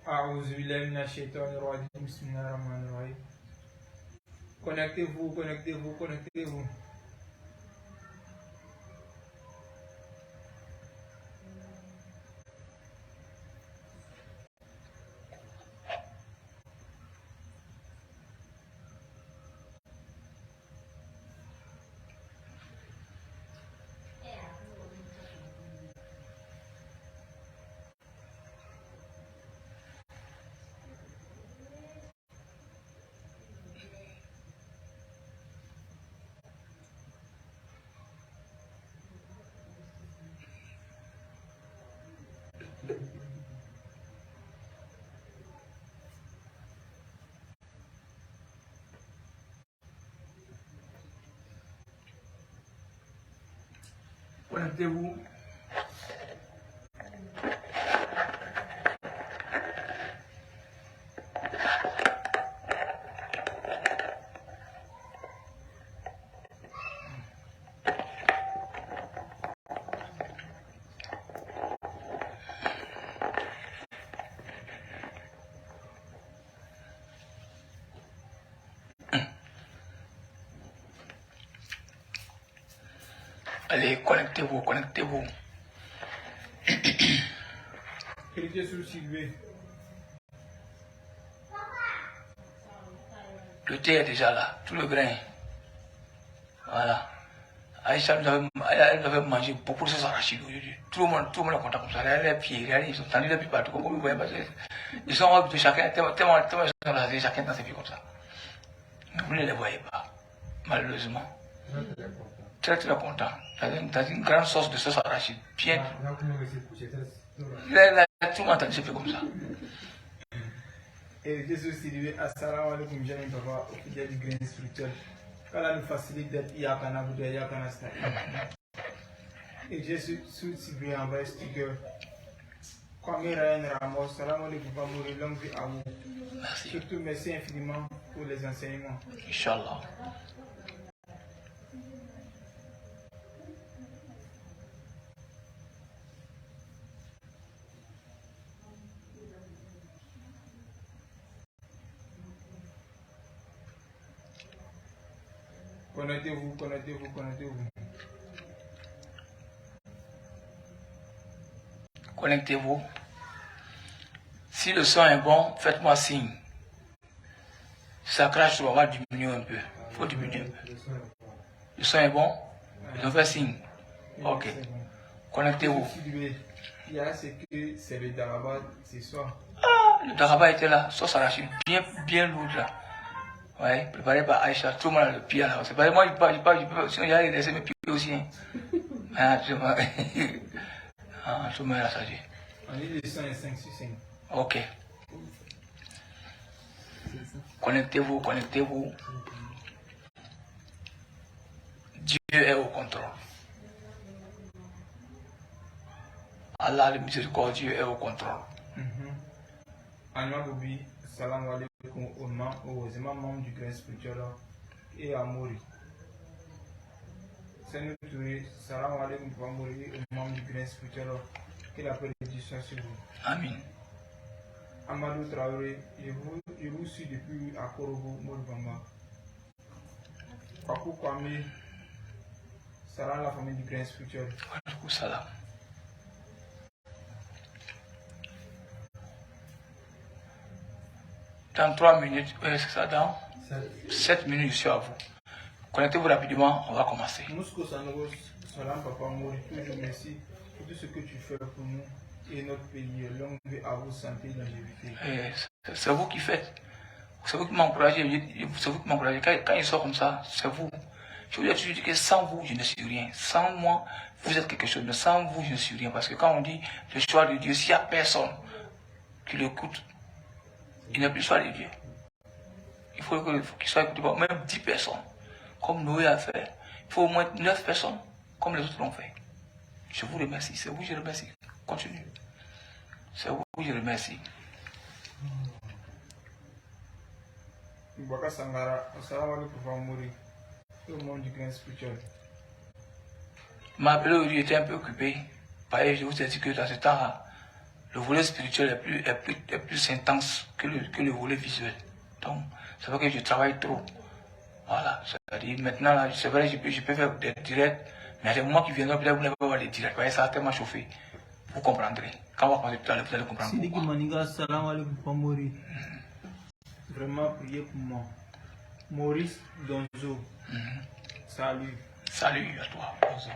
أعوذ بالله من الشيطان الرجيم بسم الله الرحمن الرحيم. Connectez-vous, connectez-vous, connectez-vous. Connectez-vous. Allez, connectez-vous, connectez-vous. Cliquez sur Sylvie. Le thé est déjà là, tout le grain. Voilà. Aïcha, elle avait mangé beaucoup de ces arachides aujourd'hui. Tout le monde est content comme ça. Regardez les pieds, regardez, ils sont tendus les pieds partout. Comme vous voyez, parce que ils sont habitués, chacun, tellement ils sont rasés, chacun dans ses pieds comme ça. Vous ne les voyez pas, malheureusement. Très très content. Dans une grande sauce de sauce arachide. Bien. Là, tout le monde a fait comme ça. Et Jésus Sylvie, assalamu alaikum, j'aime papa, au fidèle du grain spirituel. Qu'Allah nous facilite d'être Yakana Bouddha, Yakana Style. Et Jésus Sylvie envoie sticker. Kwame Ryan Ramos, salam alaikum, va mourir, longue vie à vous. Merci. Surtout, merci infiniment pour les enseignements. Inch'Allah. Connectez-vous, connectez-vous, connectez-vous. Connectez-vous. Si le son est bon, faites-moi signe. Ça crache, on va diminuer un peu. Il faut diminuer un peu. Le son est bon? Ils ont fait signe. Ok. Connectez-vous. Il y a ce que c'est le Daraba ce soir. Ah, le Daraba était là. Sauce arachide bien lourd là. Ouais, préparé par Aïcha. Tout le monde a le pied là. C'est pas moi, je peux, sinon j'allais laisser mes pieds aussi. Hein. Ah, tout le monde. Ah, tout le monde a ça. On est de 105 sur 5. Ok. Connectez-vous, connectez-vous. Dieu est au contrôle. Allah le miséricordieux est au contrôle. Anna Bobi, salam alaikum aux membres du grain spirituel et à Mori. Salut Touré, salam alaikum pour Mori aux membres du grain spirituel et la bénédiction sur vous. Amen. Amadou Traoré, je vous suis depuis à Korobo, Moribamba. Pakou Kwame, salam la famille du grain spirituel. Wa salam. Dans 3 minutes, c'est ça, dans 7 minutes, je suis à vous. Connectez-vous rapidement, on va commencer. Mousko Sanogos, salam Papa Mori, toujours merci pour tout ce que tu fais pour nous et notre pays. Longue vie à vous, santé, longévité. C'est vous qui faites. C'est vous qui m'encouragez. C'est vous qui m'encouragez. Quand il sort comme ça, c'est vous. Je vous ai toujours dit que sans vous, je ne suis rien. Sans moi, vous êtes quelque chose. Mais sans vous, je ne suis rien. Parce que quand on dit le choix de Dieu, s'il n'y a personne qui l'écoute, il n'est plus le choix de Dieu. Il faut qu'il soit écouté par même 10 personnes. Comme Noé a fait. Il faut au moins 9 personnes, comme les autres l'ont fait. Je vous remercie. C'est vous que je remercie. Continue. C'est vous que je remercie. Baka Sangara, salam alaikum Papa Mori. Tout le monde du grain spirituel. M'a appelé aujourd'hui, j'étais un peu occupé. Je vous ai dit que dans ce temps-là, le volet spirituel est plus intense que le volet visuel. Donc, c'est vrai que je travaille trop. Voilà, c'est-à-dire maintenant, là, c'est vrai, je peux faire des directs, mais il y a des moments qui viendront, peut-être vous n'allez pas voir les directs. Vous voyez, ça a tellement chauffé. Vous comprendrez. Quand on va commencer tout à l'heure, vous allez comprendre. Sidiki Maninga, salam alaikum, Pamori. Vraiment, priez pour moi. Maurice Donzo. Salut. Salut à toi, Donzo.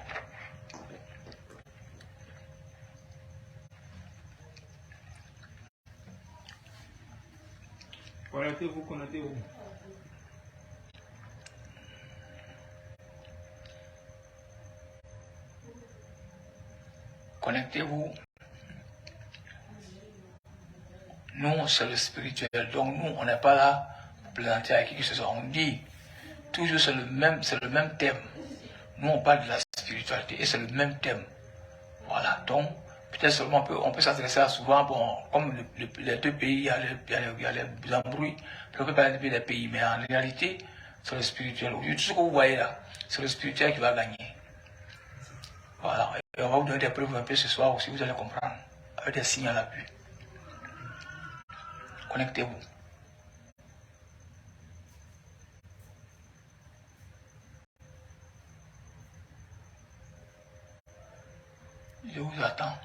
Connectez-vous, connectez-vous. Connectez-vous. Nous, c'est le spirituel. Donc, nous, on n'est pas là pour plaisanter avec qui que ce soit. On dit, toujours, c'est le même thème. Nous, on parle de la spiritualité et c'est le même thème. Voilà. Donc, peut-être seulement on peut s'adresser à souvent, bon, comme les deux pays, il y a les embrouilles. On peut parler des pays, mais en réalité, c'est le spirituel. Tout ce que vous voyez là, c'est le spirituel qui va gagner. Voilà. Et on va vous donner des preuves un peu ce soir aussi, vous allez comprendre. Avec des signes à l'appui. Connectez-vous. Je vous attends.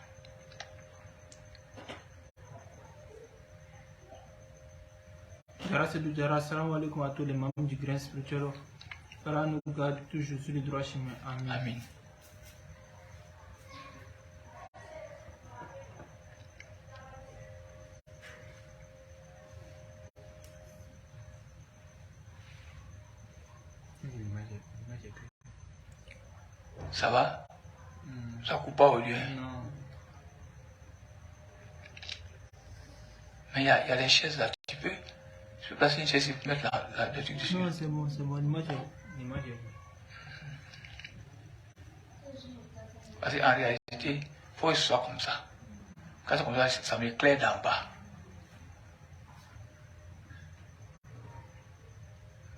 Jara Sedou Jara, salam alaikum à tous les membres du Grain Spirituel. Allah nous garde toujours sur le droit chemin. Amen. Amen. Ça va? Ça coupe pas au lieu. Non. Mais il y a les chaises là, tu peux placer une chaise et mettre le truc dessus. Non, c'est bon, l'image est bonne. Parce qu'en réalité, il faut que ce soit comme ça. Quand c'est comme ça, ça m'éclaire d'en bas.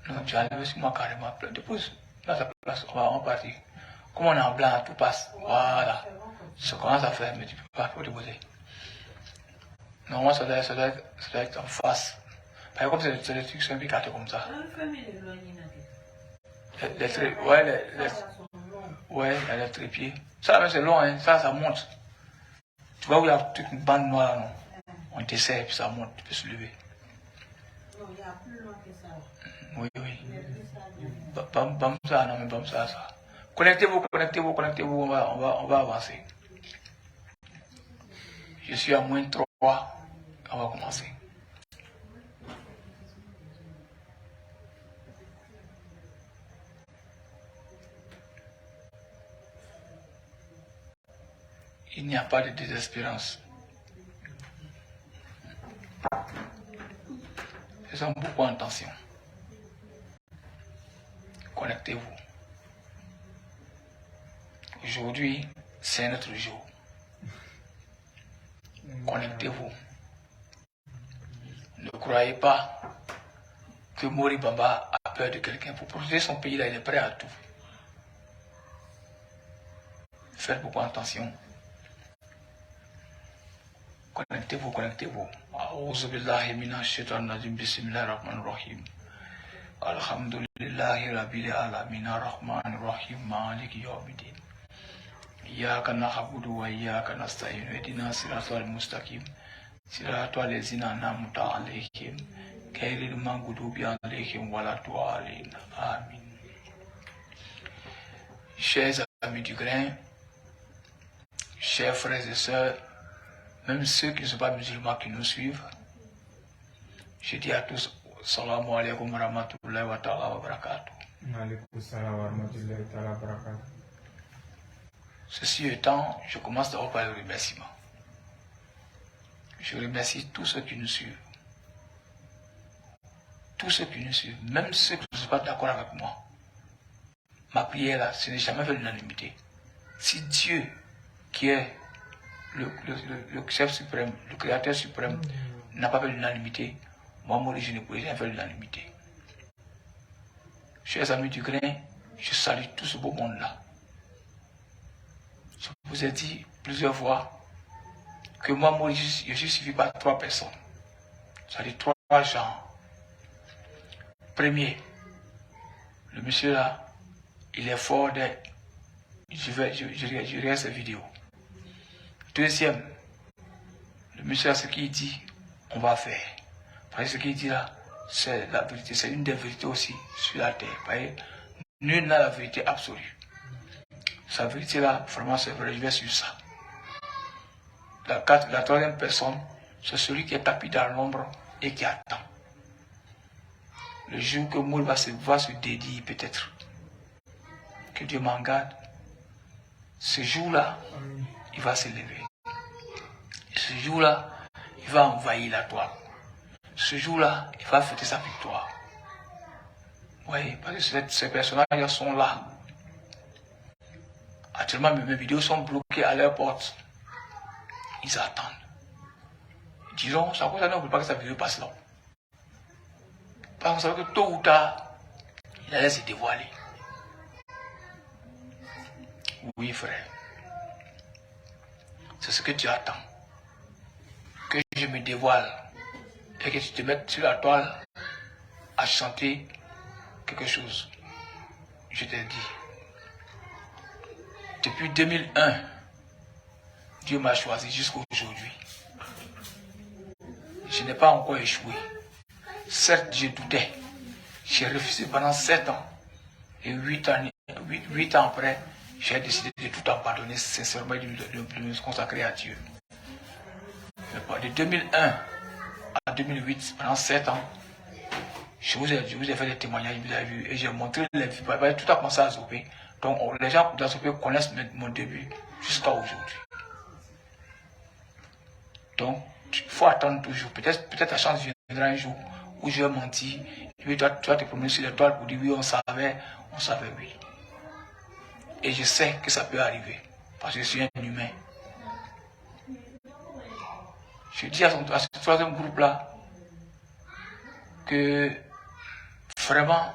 Non, tu as enlevé sur moi carrément. Dépose dans sa place, on va partir. Comme on est en blanc, tout passe. Voilà. Ça commence à faire, mais tu ne peux pas déposer. Normalement, ça doit être en face. Par exemple, c'est des trucs simplifiés comme ça. Les trépieds. Ça, c'est long, hein. Ça monte. Tu vois où il y a une bande noire, non? On t'essaie et puis ça monte, tu peux se lever. Non, il y a plus loin que ça. Oui. Bam ça, non, mais bam ça. Connectez-vous, on va avancer. Je suis à moins 3, on va commencer. Il n'y a pas de désespérance. Faisons beaucoup attention. Connectez-vous. Aujourd'hui, c'est notre jour. Connectez-vous. Ne croyez pas que Mori Bamba a peur de quelqu'un. Pour protéger son pays, là, il est prêt à tout. Faites beaucoup attention. Connectez-vous. A'udhu billahi minash shaitanir rajim. Bismillahir rahmanir rahim. Alhamdulillahi rabbil alamin arrahmanir rahim maliki yawmiddin. Iyyaka na'budu wa iyyaka nasta'in. Ihdina siratal mustaqim. Siratal ladzina an'amta 'alaihim ghayril maghdubi 'alaihim waladdallin. Amin. Chers amis du grain, chers frères et sœurs, même ceux qui ne sont pas musulmans qui nous suivent, je dis à tous, Assalamu alaikum wa rahmatullahi wa ta'ala wa barakatuh. Ceci étant, je commence d'abord par le remerciement. Je remercie tous ceux qui nous suivent. Tous ceux qui nous suivent, même ceux qui ne sont pas d'accord avec moi. Ma prière là, ce n'est jamais fait l'unanimité. Si Dieu, qui est le chef suprême, le créateur suprême, n'a pas fait l'unanimité, moi, je ne pourrais jamais faire l'unanimité. Chers amis du grain, je salue tout ce beau monde-là. Je vous ai dit plusieurs fois que moi, je suis suivi par 3 personnes. C'est-à-dire 3 gens. Premier, le monsieur là, il est fort de... Je regarde cette vidéo. Deuxième, le monsieur là, ce qu'il dit, on va faire. Parce que ce qu'il dit là, c'est la vérité. C'est une des vérités aussi sur la terre. Parce que nul n'a la vérité absolue. Sa vérité là, vraiment c'est vrai, je vais sur ça. La 3e personne, c'est celui qui est tapis dans l'ombre et qui attend. Le jour que Moul va se dédier peut-être. Que Dieu m'en garde. Ce jour-là, il va se lever. Et ce jour-là, il va envahir la toile. Ce jour-là, il va fêter sa victoire. Oui, parce que ces personnages sont là. Actuellement, mes vidéos sont bloquées à leur porte. Ils attendent. Ils diront, ça ne veut pas que sa vidéo passe là. Parce qu'on savait que tôt ou tard, il allait se dévoiler. Oui, frère. C'est ce que tu attends. Que je me dévoile et que tu te mettes sur la toile à chanter quelque chose. Je t'ai dit. Depuis 2001, Dieu m'a choisi jusqu'à aujourd'hui. Je n'ai pas encore échoué. Certes, je doutais. J'ai refusé pendant 7 ans. Et 8 ans après, j'ai décidé de tout abandonner sincèrement et de me consacrer à Dieu. De 2001 à 2008, pendant 7 ans, je vous ai fait des témoignages, vous avez vu, et j'ai montré les vies. Tout a commencé à Zopé. Donc les gens de Zopé connaissent mon début jusqu'à aujourd'hui. Donc, il faut attendre toujours. Peut-être la chance viendra un jour où je vais mentir. Et puis tu vas te promener sur les toiles pour dire oui, on savait oui. Et je sais que ça peut arriver. Parce que je suis un humain. Je dis à ce 3e groupe-là que vraiment,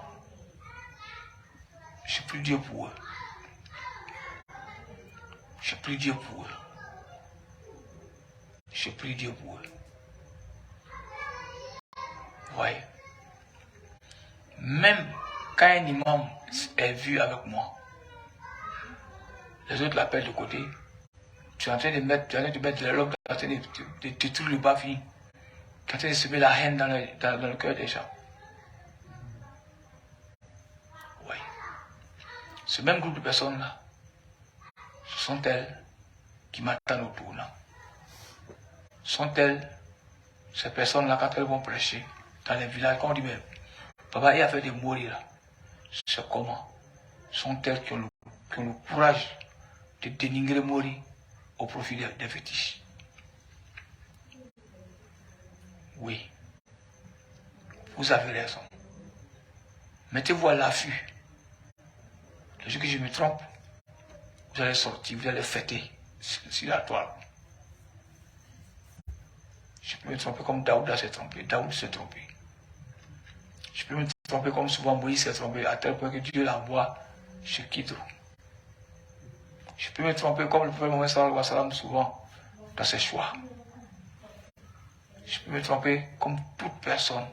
je prie Dieu pour eux. Je prie Dieu pour eux. Je prie Dieu pour eux. Voyez. Même quand un imam est vu avec moi, les autres l'appellent de côté. Tu es en train de mettre de la langue, tu es en train de détruire le bas-vie. Tu es en train de semer la haine dans le cœur des gens. Oui. Ce même groupe de personnes-là, ce sont elles qui m'attendent au tournant. Sont-elles, ces personnes-là, quand elles vont prêcher dans les villages, quand on dit, mais papa, il a fait des mourir là. C'est comment? Sont-elles qui ont le courage de dénigrer mourir au profit des fétiches? Oui. Vous avez raison. Mettez-vous à l'affût. Le jour que je me trompe, vous allez sortir, vous allez fêter sur la toile. Je peux me tromper comme Daouda s'est trompé. Daoud s'est trompé. Je peux me tromper comme souvent Moïse s'est trompé, à tel point que Dieu l'envoie chez Kidou. Je peux me tromper comme le prophète Mohammed sallallahu alayhi wa sallam souvent dans ses choix. Je peux me tromper comme toute personne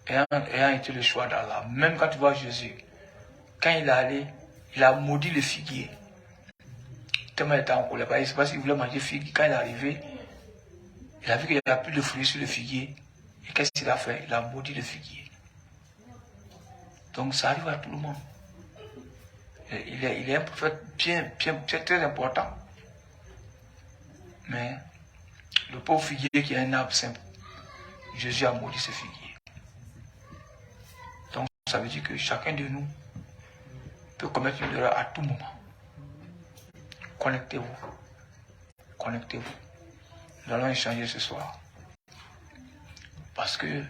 ayant été le choix d'Allah. Même quand tu vois Jésus, quand il est allé, il a maudit le figuier. Tellement il était en colère. Je ne sais pas s'il voulait manger figue. Quand il est arrivé, il a vu qu'il n'y a plus de fruits sur le figuier. Et qu'est-ce qu'il a fait? Il a maudit le figuier. Donc ça arrive à tout le monde. Il est un prophète très important. Mais le pauvre figuier qui est un arbre simple, Jésus a maudit ce figuier. Donc ça veut dire que chacun de nous peut commettre une erreur à tout moment. Connectez-vous. Connectez-vous. Nous allons échanger ce soir. Parce que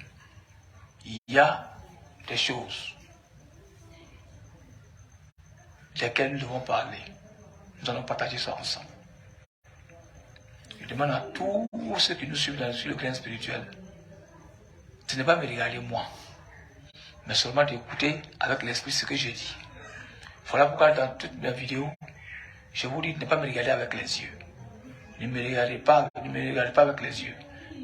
il y a des choses desquelles nous devons parler. Nous allons partager ça ensemble. Je demande à tous ceux qui nous suivent sur le grain spirituel de ne pas me regarder moi, mais seulement d'écouter avec l'esprit ce que je dis. Voilà pourquoi dans toutes mes vidéos, je vous dis de ne pas me regarder avec les yeux. Ne me regardez pas avec les yeux.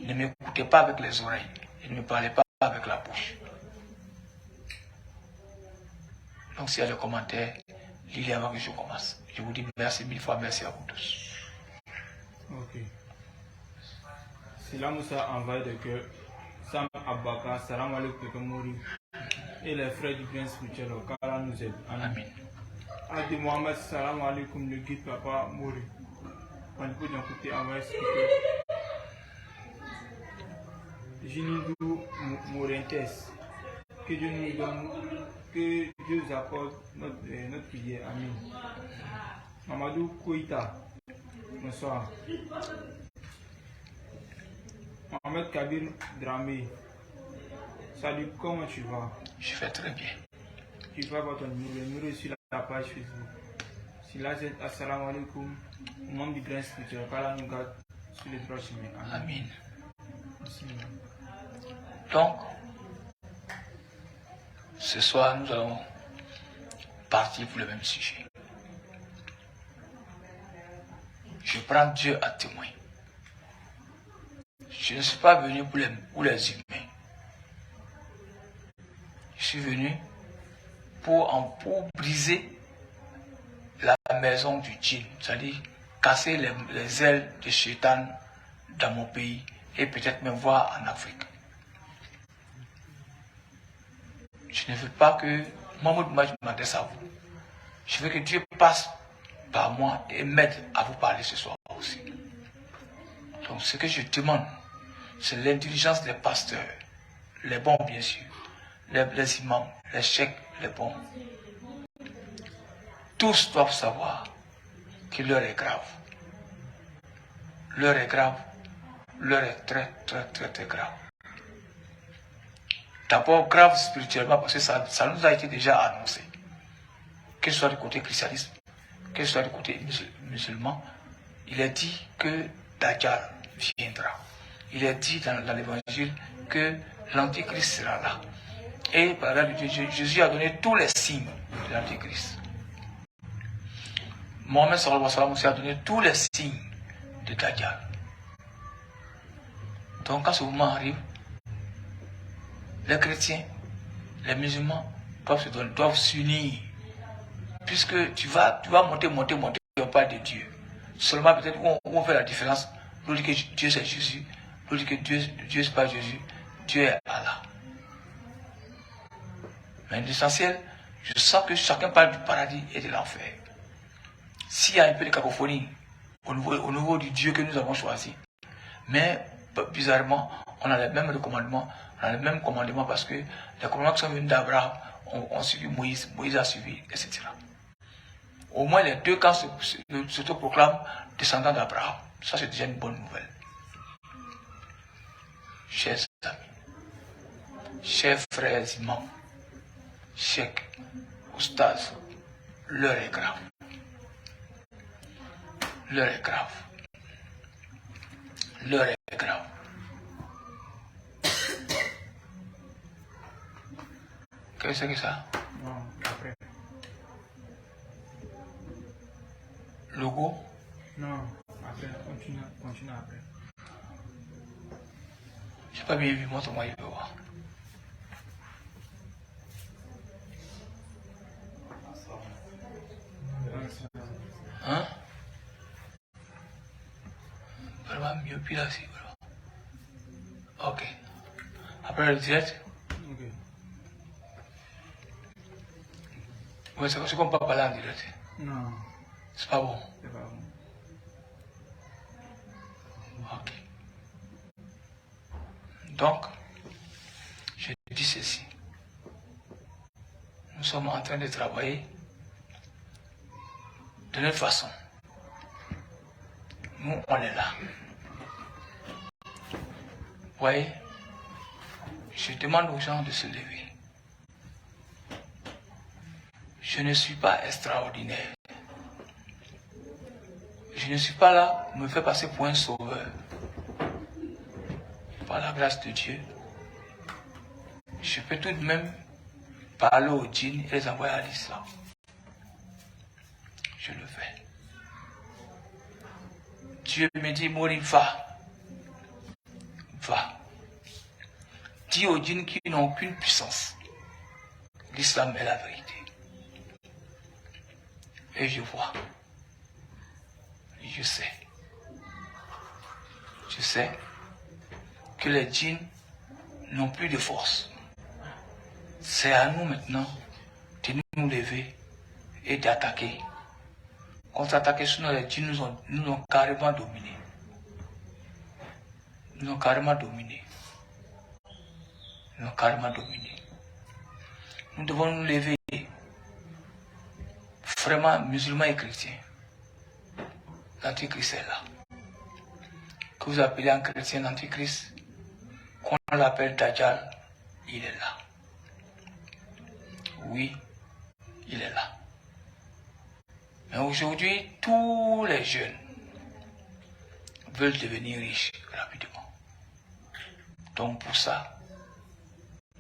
Ne m'écoutez pas avec les oreilles. Et ne me parlez pas avec la bouche. Donc s'il y a des commentaires, lisez avant que je commence. Je vous dis merci 1000 fois, merci à vous tous. Ok. Sila Moussa envoie de que Sam Abaka, Salam alaikum Mouri et les frères du bien spirituel au Kala nous aident. Amen. Adi Mohamed, Salam alaikum, le guide Papa Mouri. On peut d'un côté envoyer ce que Jinidou Mourentes. Que Dieu nous donne, que Dieu nous accorde notre prière. Amen. Mamadou Kouita, bonsoir. Mohamed Kabir Dramé, salut, comment tu vas? Je vais très bien. Tu vas voir ton numéro, le numéro est sur la page Facebook. Si là c'est assalamu alaikum, membre du grand spirituel, qu'Allah nous garde sur les droits chemins. Amen. Merci. Donc, ce soir, nous allons partir pour le même sujet. Je prends Dieu à témoin. Je ne suis pas venu pour les humains. Je suis venu pour briser la maison du djinn, c'est-à-dire casser les ailes de Shaitan dans mon pays et peut-être même voir en Afrique. Je ne veux pas que Mahmoud m'adresse à vous. Je veux que Dieu passe par moi et m'aide à vous parler ce soir aussi. Donc ce que je demande, c'est l'intelligence des pasteurs, les bons bien sûr, les imams, les cheikhs, les bons. Tous doivent savoir que l'heure est grave. L'heure est grave. L'heure est très, très, très, très grave. D'abord grave spirituellement parce que ça nous a été déjà annoncé. Que ce soit du côté christianisme, que ce soit du côté musulman, il est dit que Dajjal viendra. Il est dit dans l'évangile que l'antichrist sera là. Et par la de Dieu, Jésus a donné tous les signes de l'antichrist. Mohamed sallallahu alayhi wa sallam aussi a donné tous les signes de Dajjal. Donc quand ce moment arrive, les chrétiens, les musulmans doivent s'unir. Puisque tu vas monter, on parle de Dieu. Seulement peut-être où on fait la différence. L'autre dit que Dieu c'est Jésus, l'autre dit que Dieu c'est pas Jésus, Dieu est Allah. Mais l'essentiel, je sens que chacun parle du paradis et de l'enfer. S'il y a un peu de cacophonie au niveau du Dieu que nous avons choisi, mais bizarrement, on a les mêmes commandements, parce que les commandements qui sont venus d'Abraham ont suivi Moïse, Moïse a suivi, etc. Au moins les deux camps se proclament descendants d'Abraham. Ça c'est déjà une bonne nouvelle. Chers amis, chers frères imams, cheikhs, oustas, l'heure est grave. L'heure est grave. L'heure est grave. Qu'est-ce que c'est que ça? Non, après. Logo? Non, après, continue après. J'ai pas bien vu, moi, comment il veut voir. Hein? Vraiment mieux, puis là, c'est voilà. Ok. Après le direct? Ok. Ouais, c'est qu'on peut pas parler en direct. Non, C'est pas bon. c'est pas bon. Ok. Donc, je dis ceci. Nous sommes en train de travailler de notre façon. Nous, on est là. Vous voyez, je demande aux gens de se lever. Je ne suis pas extraordinaire. Je ne suis pas là pour me faire passer pour un sauveur. Par la grâce de Dieu, je peux tout de même parler aux djinns et les envoyer à l'islam. Je le fais. Dieu me dit, Mori, va. Va. Dis aux djinns qui n'ont aucune puissance. L'islam est la vérité. Et je vois. Je sais. Je sais que les djinns n'ont plus de force. C'est à nous maintenant de nous lever et d'attaquer. Contre-attaquer, sinon les djinns nous ont carrément dominés. Nous ont carrément dominés. Nous ont carrément dominés. Nous devons nous lever, vraiment musulmans et chrétiens. L'antichrist est là. Que vous appelez un chrétien l'antichrist, qu'on l'appelle Dajjal, il est là. Oui, il est là. Mais aujourd'hui, tous les jeunes veulent devenir riches rapidement. Donc pour ça,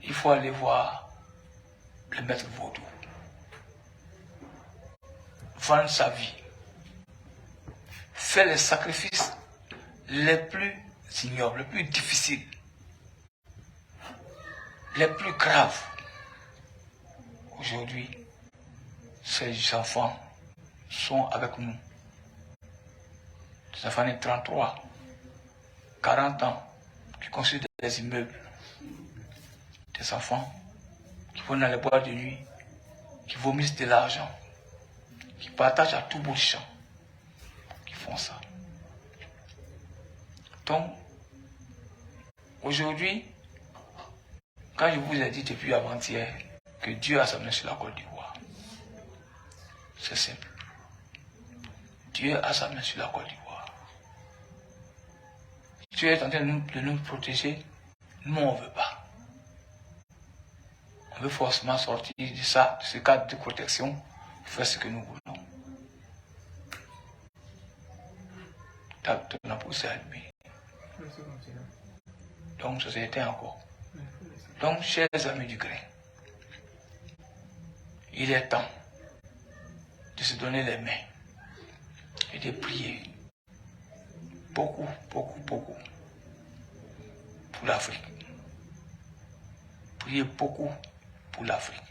il faut aller voir le maître vaudou. Vendre sa vie. Faire les sacrifices les plus ignobles, les plus difficiles, les plus graves. Aujourd'hui, ces enfants sont avec nous. Des enfants de 33, 40 ans, qui construisent des immeubles. Des enfants qui vont dans les boîtes de nuit, qui vomissent de l'argent, qui partagent à tout bout de champ, qui font ça. Donc, aujourd'hui, quand je vous ai dit depuis avant-hier que Dieu a sa main sur la Côte d'Ivoire, c'est simple. Dieu a sa main sur la Côte d'Ivoire. Dieu est en train de nous protéger. Nous, on ne veut pas. On veut forcément sortir de ça, de ce cadre de protection, faire ce que nous voulons. Ton poussé allumé. Donc, ça s'est éteint encore. Donc, chers amis du grain, il est temps de se donner les mains et de prier beaucoup, beaucoup, beaucoup pour l'Afrique. Priez beaucoup pour l'Afrique.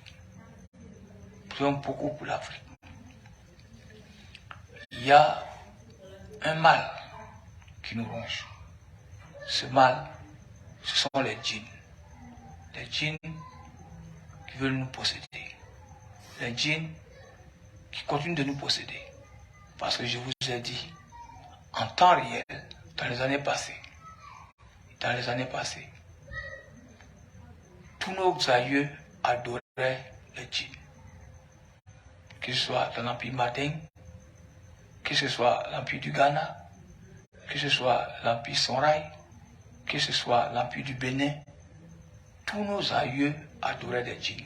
Prions beaucoup pour l'Afrique. Il y a un mal qui nous ronge. Ce mal, ce sont les djinns. Les djinns qui veulent nous posséder. Les djinns qui continuent de nous posséder. Parce que je vous ai dit, en temps réel, dans les années passées, tous nos aïeux adoraient les djinns. Que ce soit dans l'empire Madin, que ce soit l'empire du Ghana, que ce soit l'empire Sonrai, que ce soit l'empire du Bénin, tous nos aïeux adoraient les djinns.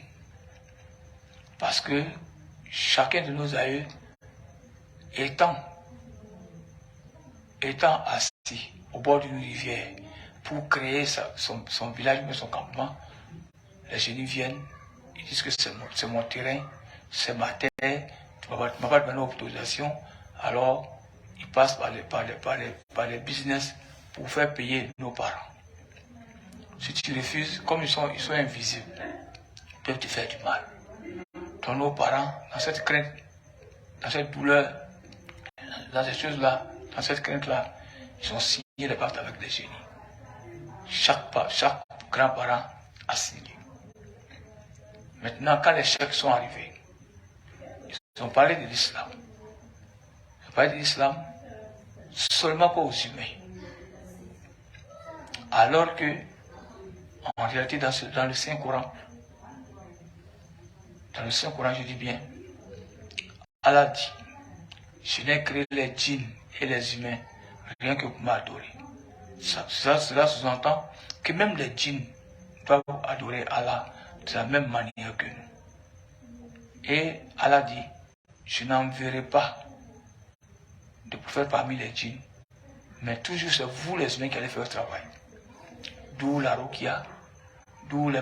Parce que chacun de nos aïeux, étant assis au bord d'une rivière pour créer son village, mais son campement, les génies viennent, ils disent que c'est mon terrain, c'est ma terre, tu ne m'as pas donné l'autorisation, alors ils passent par les business pour faire payer nos parents. Si tu refuses, comme ils sont invisibles, ils peuvent te faire du mal. Donc nos parents, dans cette crainte, dans cette douleur, dans ces choses-là, dans cette crainte-là, ils ont signé les pactes avec les génies. Chaque grand-parent a signé. Maintenant, quand les chèques sont arrivés, ils ont parlé de l'islam. Ils ont parlé de l'islam seulement pas aux humains. Alors que, en réalité, dans le Saint-Coran, je dis bien, Allah dit, je n'ai créé les djinns et les humains rien que pour m'adorer. Cela sous-entend que même les djinns doivent adorer Allah de la même manière que nous. Et Allah dit, je n'enverrai pas de prophète parmi les djinns, mais toujours c'est vous les humains qui allez faire le travail. D'où la ruqya, d'où les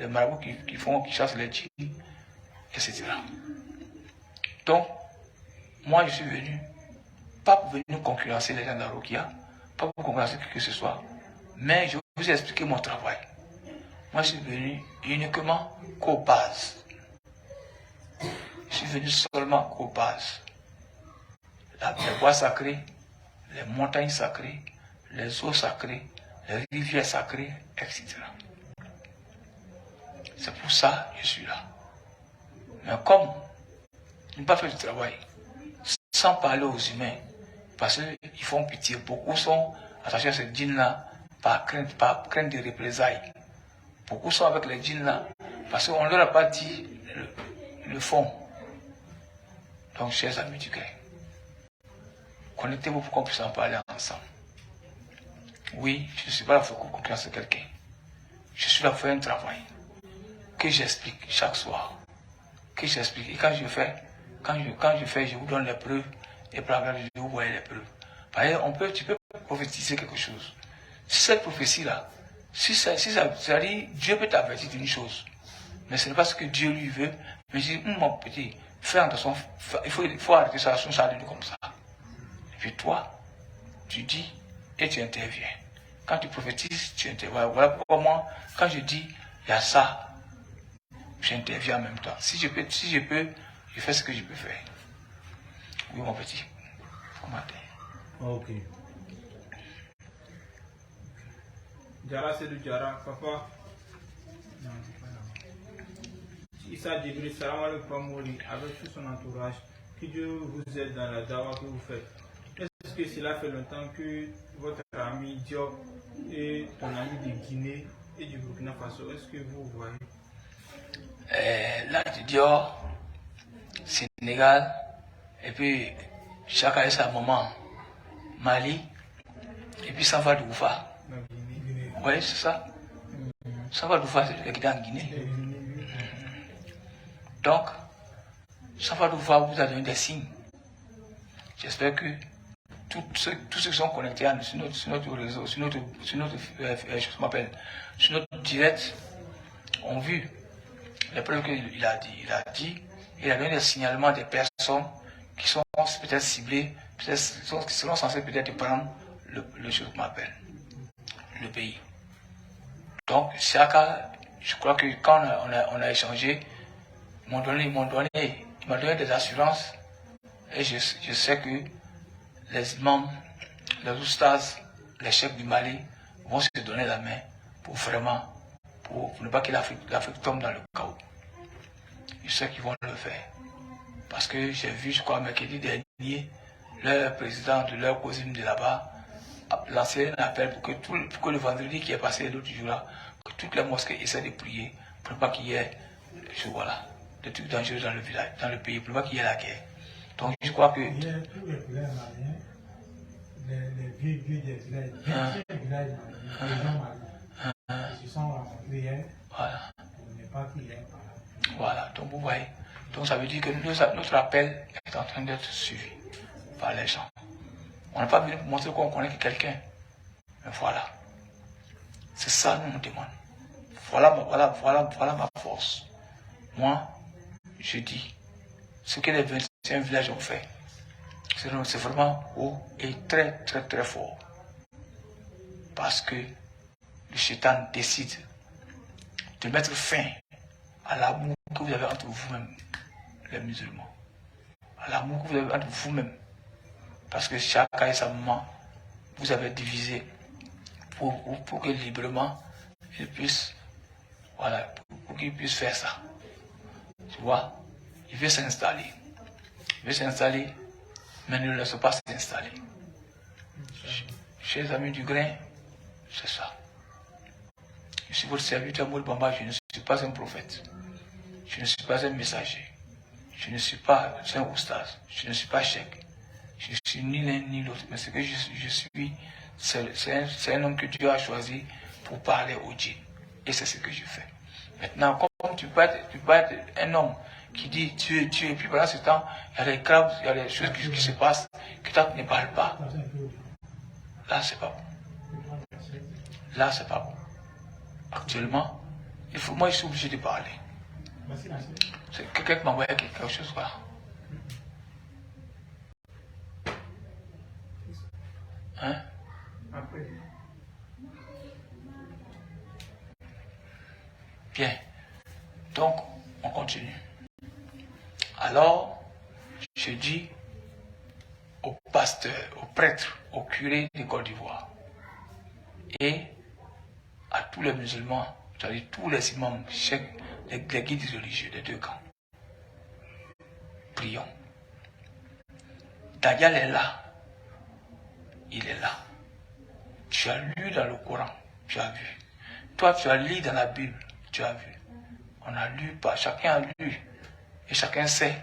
marabouts qui chassent les djinns, etc. Donc, moi je suis venu pas pour venir concurrencer les gens de la Rokia, pas pour concurrencer qui que ce soit, mais je vais vous expliquer mon travail. Moi, je suis venu uniquement qu'aux bases. Je suis venu seulement qu'aux bases. Les bois sacrés, les montagnes sacrées, les eaux sacrées, les rivières sacrées, etc. C'est pour ça que je suis là. Mais comme je n'ai pas fait du travail, sans parler aux humains, parce qu'ils font pitié, beaucoup sont attachés à ces djinns-là par crainte de représailles. Beaucoup sont avec les djinns-là parce qu'on ne leur a pas dit le fond. Donc, chers amis du grec, connectez-vous pour qu'on puisse en parler ensemble. Oui, je ne suis pas là pour concurrencer quelqu'un. Je suis là pour faire un travail que j'explique chaque soir. Que j'explique. Et quand je fais, je vous donne les preuves. Et par exemple, je vous vois les preuves. Par exemple, tu peux prophétiser quelque chose. Si cette prophétie-là, si ça dit, Dieu peut t'avertir d'une chose. Mais ce n'est pas ce que Dieu lui veut. Mais je dis, mon petit, fais attention, il faut arrêter ça, ça comme ça. Et puis toi, tu dis et tu interviens. Quand tu prophétises, tu interviens. Voilà pourquoi moi, quand je dis, il y a ça, j'interviens en même temps. Si je peux, je fais ce que je peux faire. Oui, mon petit. Comment dire? Ok. Jara, c'est du Jara, papa. Non, c'est pas là. Issa Djibril, salam alaikum, avec tout son entourage. Que Dieu vous aide dans la dawa que vous faites. Est-ce que cela fait longtemps que votre ami Diop et ton ami de Guinée et du Burkina Faso, est-ce que vous voyez? Là, de Dior, Sénégal, et puis chacun a sa maman, Mali, et puis Sanfa Doufa. Oui, c'est ça. Sanfa Doufa, c'est le qui est en Guinée. Donc, Sanfa Doufa vous a donné des signes. J'espère que tous ceux qui sont connectés sur notre réseau, sur notre direct, ont vu les preuves qu'il a dit. Il a donné des signalements des personnes qui sont peut-être ciblées, qui seront censées peut-être prendre le chose qu'on appelle le pays. Donc, Siaka, je crois que quand on a échangé, il m'a donné des assurances et je sais que les imams, les oustas, les chefs du Mali vont se donner la main pour ne pas que l'Afrique tombe dans le chaos. Je sais qu'ils vont le faire. Parce que j'ai vu, je crois, mercredi dernier, le président de leur cousine de là-bas a lancé un appel pour que le vendredi qui est passé l'autre jour là, que toutes les mosquées essaient de prier pour ne pas qu'il y ait des trucs dangereux dans le village, dans le pays, pour ne pas qu'il y ait la guerre. Donc je crois que... Il y a tous les villages maliens, les vieux des villages, les villages maliens, les gens maliens, ils se sont rencontrés hier pour ne pas qu'il y ait par là. Voilà, donc vous voyez. Donc ça veut dire que notre appel est en train d'être suivi par les gens. On n'a pas venu pour montrer qu'on connaît quelqu'un. Mais voilà. C'est ça nous demandons. Voilà ma force. Moi, je dis, ce que les 21 villages ont fait, c'est vraiment haut et très très très fort. Parce que le Shaitan décide de mettre fin à l'amour que vous avez entre vous-même, les musulmans. À l'amour que vous avez entre vous-même. Parce que chacun et sa maman, vous avez divisé pour que librement, il puisse, voilà, pour qu'il puisse faire ça. Tu vois, il veut s'installer. Il veut s'installer, mais ne le laisse pas s'installer. Chers amis du grain, c'est ça. Je suis votre serviteur Moul Bamba, je ne suis pas un prophète. Je ne suis pas un messager. Je ne suis pas un oustaz. Je ne suis pas cheikh. Je ne suis ni l'un ni l'autre. Mais ce que je suis, c'est un homme que Dieu a choisi pour parler au djinn. Et c'est ce que je fais. Maintenant, comme tu peux être un homme qui dit Dieu, et puis pendant ce temps, il y a des crabes, il y a des choses qui se passent, que toi tu ne parles pas. Là, c'est pas bon. Là, c'est pas bon. Actuellement, moi, je suis obligé de parler. C'est quelqu'un qui m'a envoyé quelque chose là. Hein? Après. Bien. Donc, on continue. Alors, je dis aux pasteurs, aux prêtres, aux curés de Côte d'Ivoire et à tous les musulmans, c'est-à-dire tous les imams, les guides religieux des deux camps. Prions. Dajjal est là. Il est là. Tu as lu dans le Coran, tu as vu. Toi, tu as lu dans la Bible, tu as vu. On a lu, chacun a lu. Et chacun sait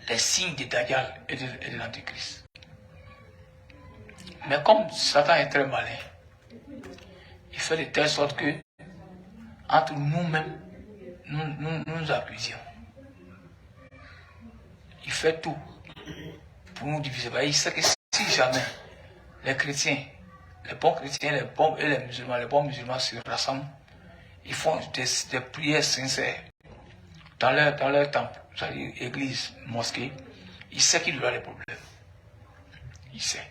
les signes de Dajjal et de l'Antéchrist. Mais comme Satan est très malin, il fait de telle sorte que, entre nous-mêmes, nous accusions. Il fait tout pour nous diviser. Il sait que si jamais les chrétiens, les bons chrétiens, les bons musulmans se rassemblent, ils font des prières sincères dans leur temple, c'est-à-dire église, mosquée, il sait qu'il y aura des problèmes. Il sait.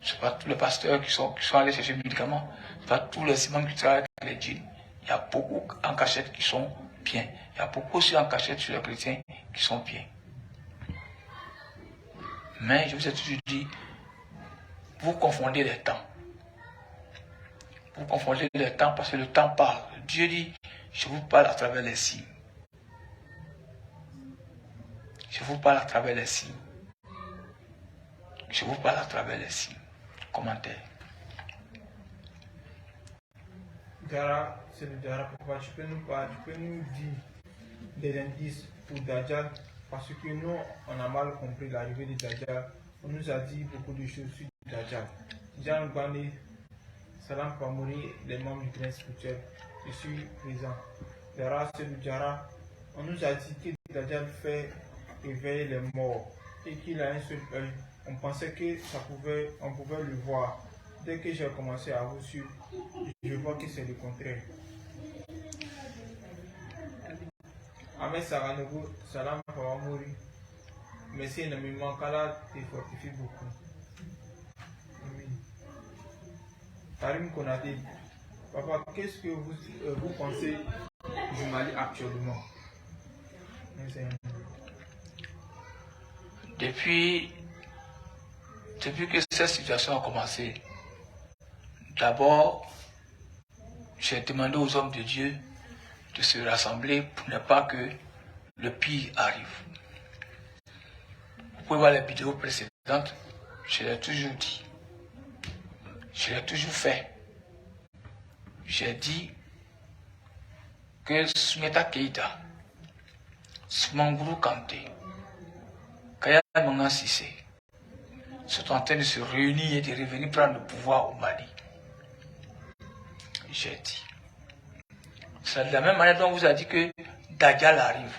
Ce n'est pas tous les pasteurs qui sont allés chercher des médicaments, ce n'est pas tous les imams qui travaillent avec les djinns. Il y a beaucoup en cachette qui sont bien. Il y a beaucoup aussi en cachette sur les chrétiens qui sont bien. Mais je vous ai toujours dit, vous confondez les temps. Vous confondez les temps parce que le temps parle. Dieu dit, je vous parle à travers les signes. Je vous parle à travers les signes. Je vous parle à travers les signes. Commentaire. Dara, c'est le Dara, papa, tu peux nous dire des indices pour Dajjal, parce que nous, on a mal compris l'arrivée de Dajjal. On nous a dit beaucoup de choses sur Dajjal. Jean Bani, Salam Pamouri, les membres du Grain Spirituel, je suis présent. Dara, c'est le Dara. On nous a dit que Dajjal fait éveiller les morts et qu'il a un seul œil. On pensait que on pouvait le voir. Dès que j'ai commencé à vous suivre, je vois que c'est le contraire. Ahmed Saranogo, Salam Pamouri. Merci énormément, Kala te fortifie beaucoup. Karim Konate, papa, qu'est-ce que vous pensez du Mali actuellement? Depuis que cette situation a commencé, d'abord, j'ai demandé aux hommes de Dieu de se rassembler pour ne pas que le pire arrive. Vous pouvez voir les vidéos précédentes, je l'ai toujours dit. Je l'ai toujours fait. J'ai dit que Soumeta Keïta, Soumanguru Kanté, Kaya Manga Sissé sont en train de se réunir et de revenir prendre le pouvoir au Mali. J'ai dit. C'est de la même manière dont on vous a dit que Dajjal arrive.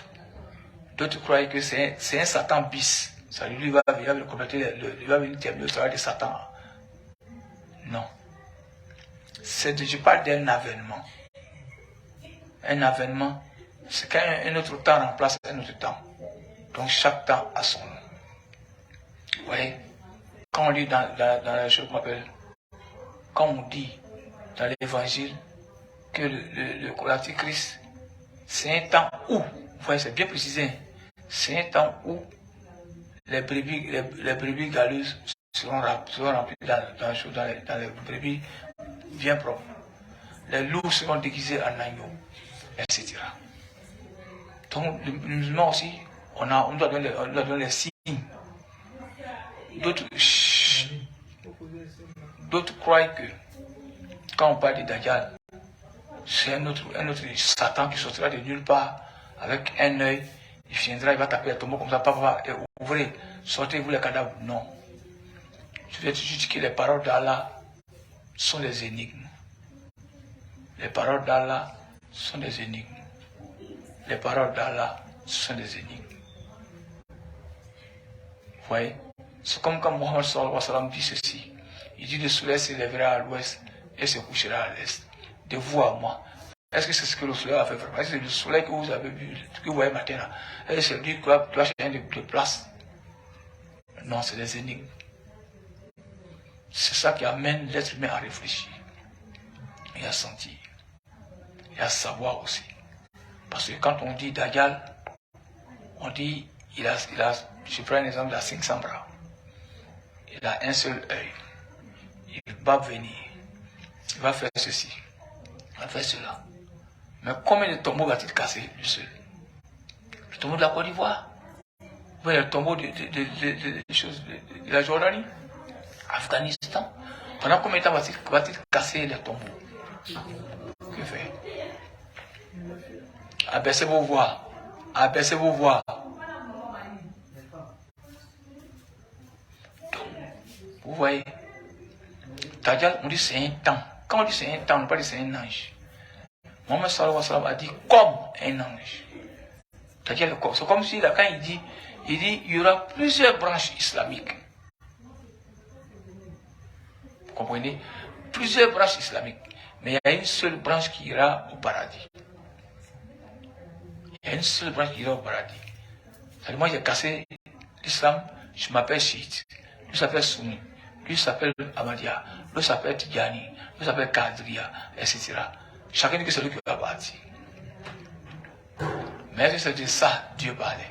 D'autres croient que c'est un Satan bis. Ça lui va venir compléter, il va venir terminer le travail de Satan. Non. Je parle d'un avènement. Un avènement, c'est quand un autre temps remplace un autre temps. Donc chaque temps a son nom. Vous voyez, quand on lit dans la chose qu'on appelle, quand on dit dans l'évangile que l'Antichrist, c'est un temps où, vous voyez, c'est bien précisé, c'est un temps où les brebis galeuses seront remplies dans les brebis bien propres. Les loups seront déguisés en agneaux, etc. Donc, les musulmans aussi, on doit donner les signes. D'autres croient que quand on parle de Dajjal, c'est un autre Satan qui sortira de nulle part avec un œil. Il viendra, il va taper les tombeaux comme ça, papa, et ouvrez, sortez-vous les cadavres. Non. Je vais toujours dire que les paroles d'Allah sont des énigmes. Les paroles d'Allah sont des énigmes. Les paroles d'Allah sont des énigmes. Vous voyez? C'est comme quand Mohammed sallallahu alayhi wa sallam dit ceci. Il dit le soleil se lèvera à l'ouest et se couchera à l'est. De vous à moi. Est-ce que c'est ce que le soleil a fait vraiment? Est-ce que c'est le soleil que vous avez vu, que vous voyez matin là? Est-ce que c'est lui qui va changer de place? Non, c'est des énigmes. C'est ça qui amène l'être humain à réfléchir et à sentir et à savoir aussi. Parce que quand on dit Dajjal, on dit je prends un exemple, il a 500 bras. Il a un seul œil. Il va venir. Il va faire ceci. Il va faire cela. Mais combien de tombeaux va-t-il casser lui seul? Le tombeau de la Côte d'Ivoire? Ou le tombeau de la Jordanie? Afghanistan? Pendant combien de temps va-t-il casser les tombeaux? Que faire? Abaissez vos voix. Abaissez vos voix. Vous voyez, Dajjal, on dit c'est un temps. Quand on dit c'est un temps, on ne peut pas dire c'est un ange. Mohammed sallallahu alayhi wa sallam a dit comme un ange. Dajjal, c'est comme si là, quand il dit il y aura plusieurs branches islamiques. Vous comprenez? Plusieurs branches islamiques. Mais il y a une seule branche qui ira au paradis. Il y a une seule branche qui ira au paradis. C'est-à-dire, moi j'ai cassé l'islam, je m'appelle chiite. Lui s'appelle Sunni. Lui s'appelle Ahmadiyya. Lui s'appelle Tidjani. Lui s'appelle Kadriya, etc. Chacun dit que c'est lui qui va partir. Mais est-ce que c'est de ça Dieu parlait?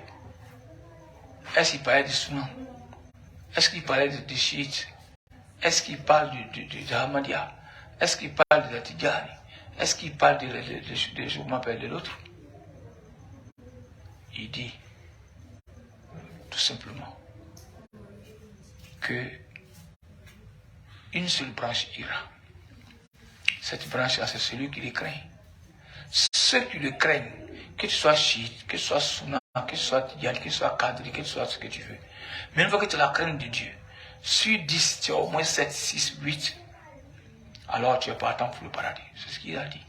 Est-ce qu'il parlait du Sunni? Est-ce qu'il parlait du chiite? Est-ce qu'il parle de Ahmadiyya? Est-ce qu'il parle de la Tidjani? Est-ce qu'il parle je m'appelle de l'autre? Il dit tout simplement que une seule branche ira. Cette branche-là, c'est celui qui le craint. Ceux qui le craignent, que tu sois chiite, que tu sois sunna, que tu sois tidjani, que tu sois kadri, que tu sois ce que tu veux. Mais une fois que tu as la crainte de Dieu, sur 10, tu as au moins 7, 6, 8, alors tu es partant pour le paradis. C'est ce qu'il a dit.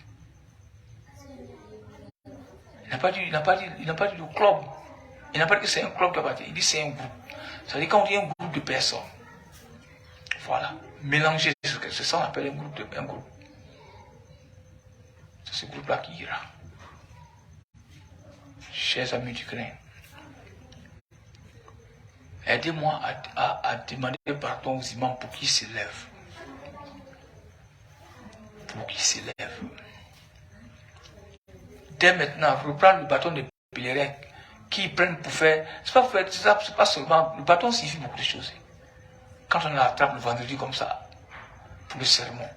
Il n'a pas dit le club. Il n'a pas dit que c'est un club qui a parti. Il dit c'est un groupe. Ça veut dire quand on dit un groupe de personnes, voilà, mélanger, c'est ça qu'on appelle un groupe. C'est ce groupe-là qui ira. Chers amis du Christ, aidez-moi à demander pardon aux imams pour qu'ils se lèvent. Pour qu'ils se lèvent. Dès maintenant, reprendre le bâton de pèlerin qui prennent pour faire. C'est pas seulement. Le bâton signifie beaucoup de choses. Quand on l'attrape le vendredi comme ça, pour le sermon,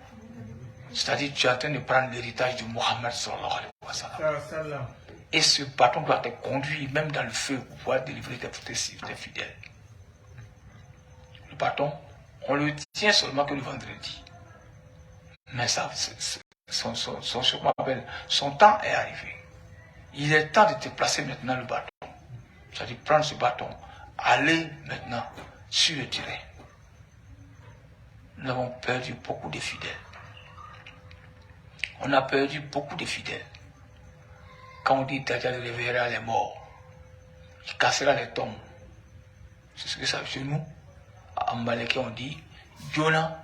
c'est-à-dire tu es en train de prendre l'héritage de Mohammed sallallahu alayhi wa sallam. Et ce bâton doit te conduire même dans le feu pour pouvoir délivrer tes fidèles. Le bâton, on le tient seulement que le vendredi. Mais ça, son temps est arrivé. Il est temps de te placer maintenant le bâton. C'est-à-dire prendre ce bâton, aller maintenant sur le terrain. Nous avons perdu beaucoup de fidèles. On a perdu beaucoup de fidèles. Quand on dit Dajjal réveillera les morts, il cassera les tombes. C'est ce que ça veut chez nous. En Malais, on dit Jonah.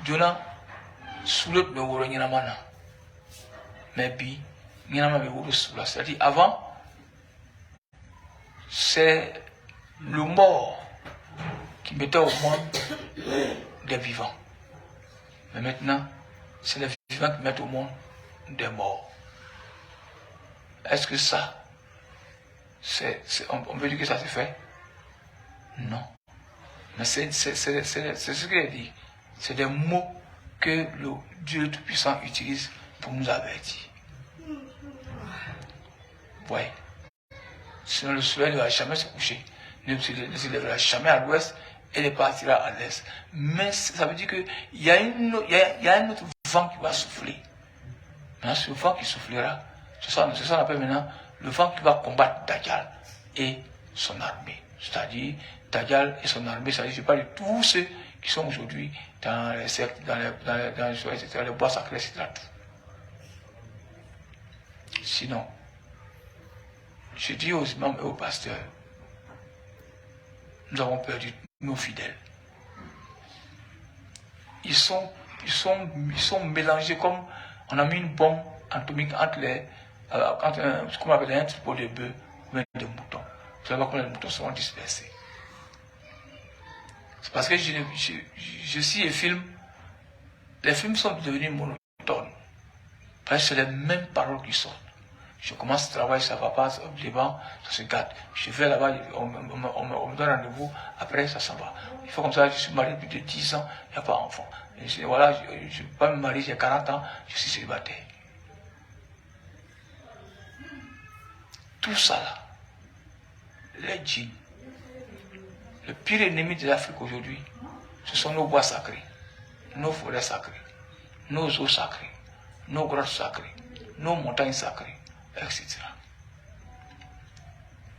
Jonah sous l'autre me woro nyamana. Mais bi nyama me woro sous la. C'est-à-dire avant, c'est le mort qui mettait au monde des vivants. Mais maintenant, c'est les vivants qui mettent au monde des morts. Est-ce que ça, on peut dire que ça se fait? Non. Mais c'est ce qu'il a dit. C'est des mots que le Dieu Tout-Puissant utilise pour nous avertir. Ouais. Sinon le soleil ne va jamais se coucher. Ne se lèvera jamais à l'ouest et ne partira à l'est. Mais ça veut dire qu'il y a un autre vent qui va souffler. Maintenant, ce vent qui soufflera, c'est ça qu'on appelle maintenant le vent qui va combattre Dajjal et son armée. C'est-à-dire Dajjal et son armée, c'est-à-dire je parle de tous ceux qui sont aujourd'hui dans les sectes, dans les bois sacrés, etc. Sinon, je dis aux imams et aux pasteurs, nous avons perdu nos fidèles. Ils sont mélangés comme on a mis une bombe atomique entre ce qu'on appelle un troupeau de bœufs ou de moutons. Vous savez pas comment les moutons seront dispersés. C'est parce que je suis et filme. Les films sont devenus monotones. Parce que c'est les mêmes paroles qui sortent. Je commence à travailler, ça va pas au Liban, ça se gâte. Je vais là-bas, on me donne rendez-vous, après ça s'en va. Il faut comme ça, je suis marié depuis 10 ans, il n'y a pas d'enfant. Voilà, je ne peux pas me marier, j'ai 40 ans, je suis célibataire. Tout ça là, les djinns, le pire ennemi de l'Afrique aujourd'hui, ce sont nos bois sacrés, nos forêts sacrées, nos eaux sacrées, nos grottes sacrées, nos montagnes sacrées, etc.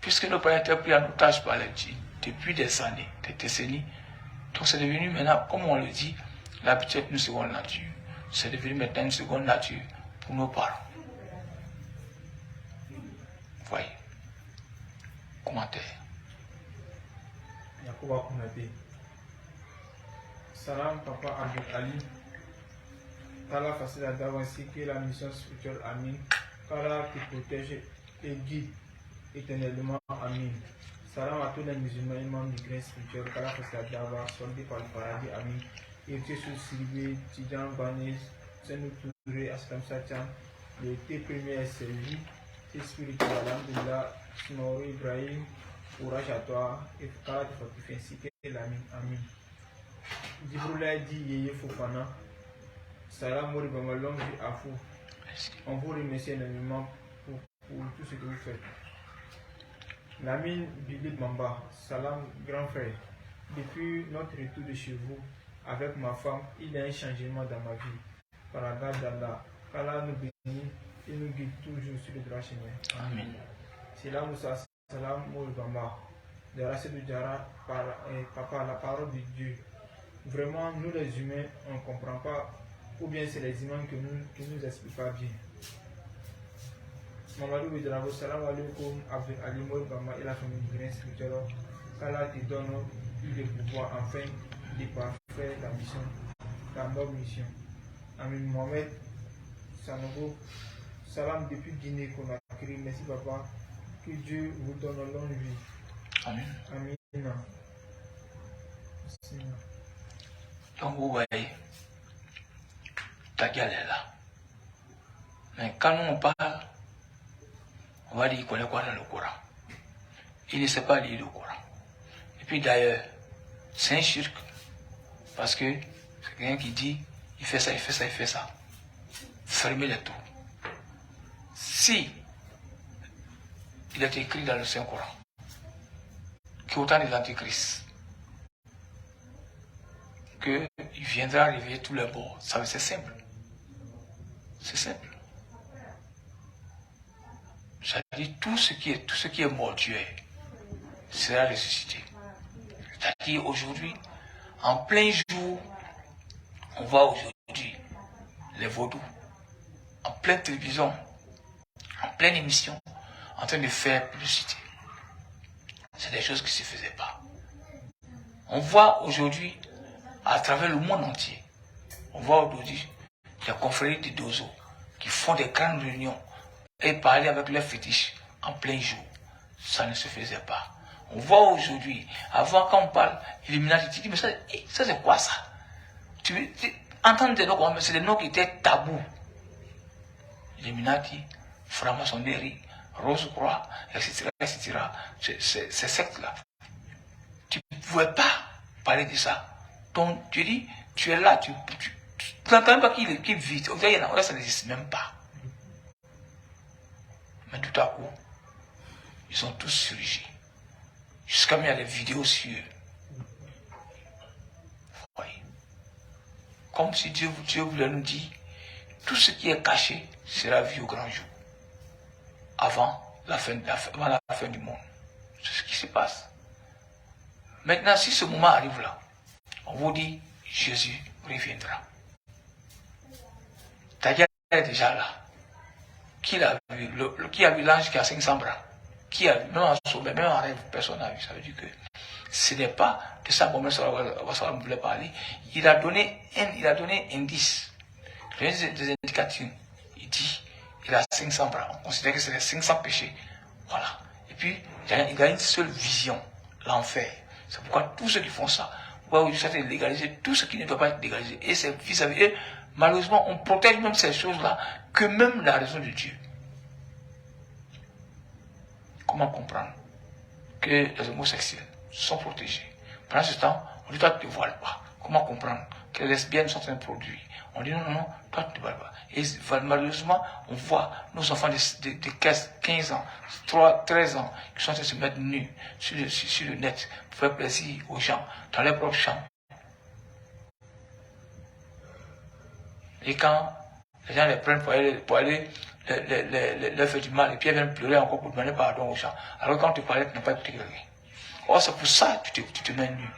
Puisque nos parents étaient pris en otage par les djinns depuis des années, des décennies, donc c'est devenu maintenant, comme on le dit, l'habitude est une seconde nature. C'est devenu maintenant une seconde nature pour nos parents. Voyez. Commentaire. Yakuba Kounate. Salam Papa Abdul Ali. Kala facile à d'avancer que la mission spirituelle Amin. Kala qui protège et guide éternellement Amin. Salam à tous les musulmans et membres du grain spirituel. Kala facile à d'avoir soldé par le paradis Amin. Et tu es sur Sylvie, Tidjan, Banes, Senou Touré, Aslam Satian. Le thé premier est servi. C'est spirituel, Alhamdulillah. Snoro Ibrahim, courage à toi et Kala te fortifie ainsi que l'Amin. Amin. Djibrila dit Yeye Fofana. Salam Mori Bamalong du Afou. On vous remercie énormément pour tout ce que vous faites. Lamine Billy Mamba. Salam grand frère. Depuis notre retour de chez vous avec ma femme, il y a un changement dans ma vie. Par la grâce d'Allah, qu'Allah nous bénisse et nous guide toujours sur le droit chemin. Amen. C'est là où ça, Salam Mori Bamba. De Racine de Djara, Papa, la parole de Dieu. Vraiment, nous les humains, on ne comprend pas, ou bien c'est les imams qui nous expliquent pas bien. Mamadou Bidravo, salam alaikum, Abdel Ali Mori Bamba et la famille du grain spirituel. Qu'Allah te donne le pouvoir enfin de parfaire la mission, la noble mission. Amin Mohamed Sanogo, salam depuis Guinée Conakry. Merci papa, que Dieu vous donne longue vie. Amen. Amin. Donc vous voyez, ta gueule est là. Mais quand on parle, on va dire qu'il connaît quoi dans le Coran. Il ne sait pas lire le Coran. Et puis d'ailleurs, c'est un shirk. Parce que c'est quelqu'un qui dit, il fait ça, il fait ça, il fait ça. Fermez les tout. Si il est écrit dans le Saint-Coran qu'autant des antichrists, qu'il viendra réveiller tous les bords, ça c'est simple. C'est simple. C'est-à-dire tout ce qui est mortuaire sera ressuscité. C'est-à-dire aujourd'hui, en plein jour, on voit aujourd'hui les vaudous, en pleine télévision, en pleine émission, en train de faire publicité. C'est des choses qui ne se faisaient pas. On voit aujourd'hui, à travers le monde entier, on voit aujourd'hui les confréries de Dozo qui font des grandes réunions et parler avec leurs fétiches en plein jour. Ça ne se faisait pas. On voit aujourd'hui, avant quand on parle Illuminati, tu dis, mais ça c'est quoi ça? Tu entends des noms, c'est des noms qui étaient tabous. Illuminati, franc-maçonnerie, Rose-Croix, etc. Ces sectes-là. Tu ne pouvais pas parler de ça. Donc tu dis, tu es là, tu n'entends pas qu'il vit. Ça n'existe même pas. Mais tout à coup, ils sont tous surgis. Jusqu'à même il y a des vidéos sur eux. Voyez. Comme si Dieu voulait nous dire, tout ce qui est caché sera vu au grand jour. Avant la fin du monde. C'est ce qui se passe. Maintenant, si ce moment arrive là, on vous dit, Jésus reviendra. Ta guerre est déjà là. Qui l'a vu? Qui a vu l'ange qui a 500 bras? Qui a vu? Même en sommeil, même en rêve, personne n'a vu. Ça veut dire que ce n'est pas de ça qu'on voulait parler. Il a donné indice. Il a donné des indications. Il dit, il a 500 bras. On considère que c'est les 500 péchés. Voilà. Et puis, il a une seule vision, l'enfer. C'est pourquoi tous ceux qui font ça, Ouais, oui, ça c'est légaliser tout ce qui ne doit pas être légalisé. Et c'est vis-à-vis. Et malheureusement, on protège même ces choses-là que même la raison de Dieu. Comment comprendre que les homosexuels sont protégés? Pendant ce temps, on dit toi tu ne te voiles pas. Comment comprendre que les lesbiennes sont un produit? On dit non, non, non, toi tu ne te voiles pas. Et malheureusement, on voit nos enfants de 15 ans, 13 ans, qui sont en train de se mettre nus sur le net pour faire plaisir aux gens, dans leur propre chambre. Et quand les gens les prennent pour aller leur faire du mal, et puis elles viennent pleurer encore pour demander pardon aux gens. Alors quand tu parlais, tu n'as pas écouté quelqu'un. Oh, c'est pour ça que tu te mets nu.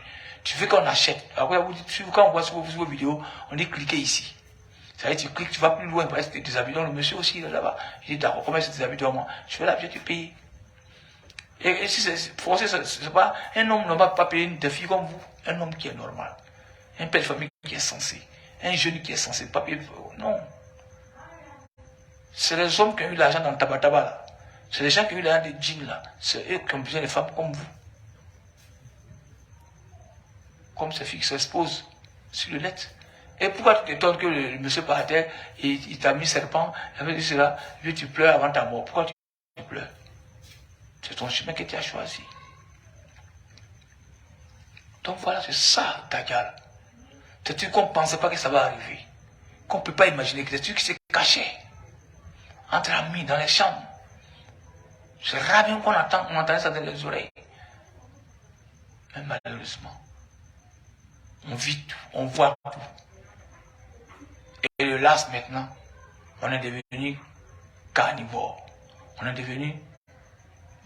Tu veux qu'on achète. Après, quand on voit sur vos vidéos, on dit cliquez ici. Ça veut dire tu cliques, tu vas plus loin, parce que tu es déshabillé. Le monsieur aussi, il est là-bas. Il dit d'accord, comment c'est déshabillé moi? Je fais là, je te paye. Et si c'est forcé, c'est pas un homme ne va pas payer des filles comme vous. Un homme qui est normal. Un père de famille qui est censé. Un jeune qui est censé pas payer. Non. C'est les hommes qui ont eu l'argent dans le tabac là. C'est les gens qui ont eu l'argent des jeans là. C'est eux qui ont besoin de femmes comme vous. Comme ces filles qui s'exposent sur le net. Et pourquoi tu t'étonnes que le monsieur par terre, il t'a mis serpent, il avait dit cela, et puis tu pleures avant ta mort. Pourquoi tu pleures? C'est ton chemin que tu as choisi. Donc voilà, c'est ça ta gueule. C'est un truc qu'on ne pensait pas que ça va arriver. Qu'on ne peut pas imaginer que c'est un truc qui s'est caché. Entre amis, dans les chambres. C'est rare bien qu'on entendait ça dans les oreilles. Mais malheureusement, on vit tout, on voit tout. Et le last maintenant, on est devenu carnivore. On est devenu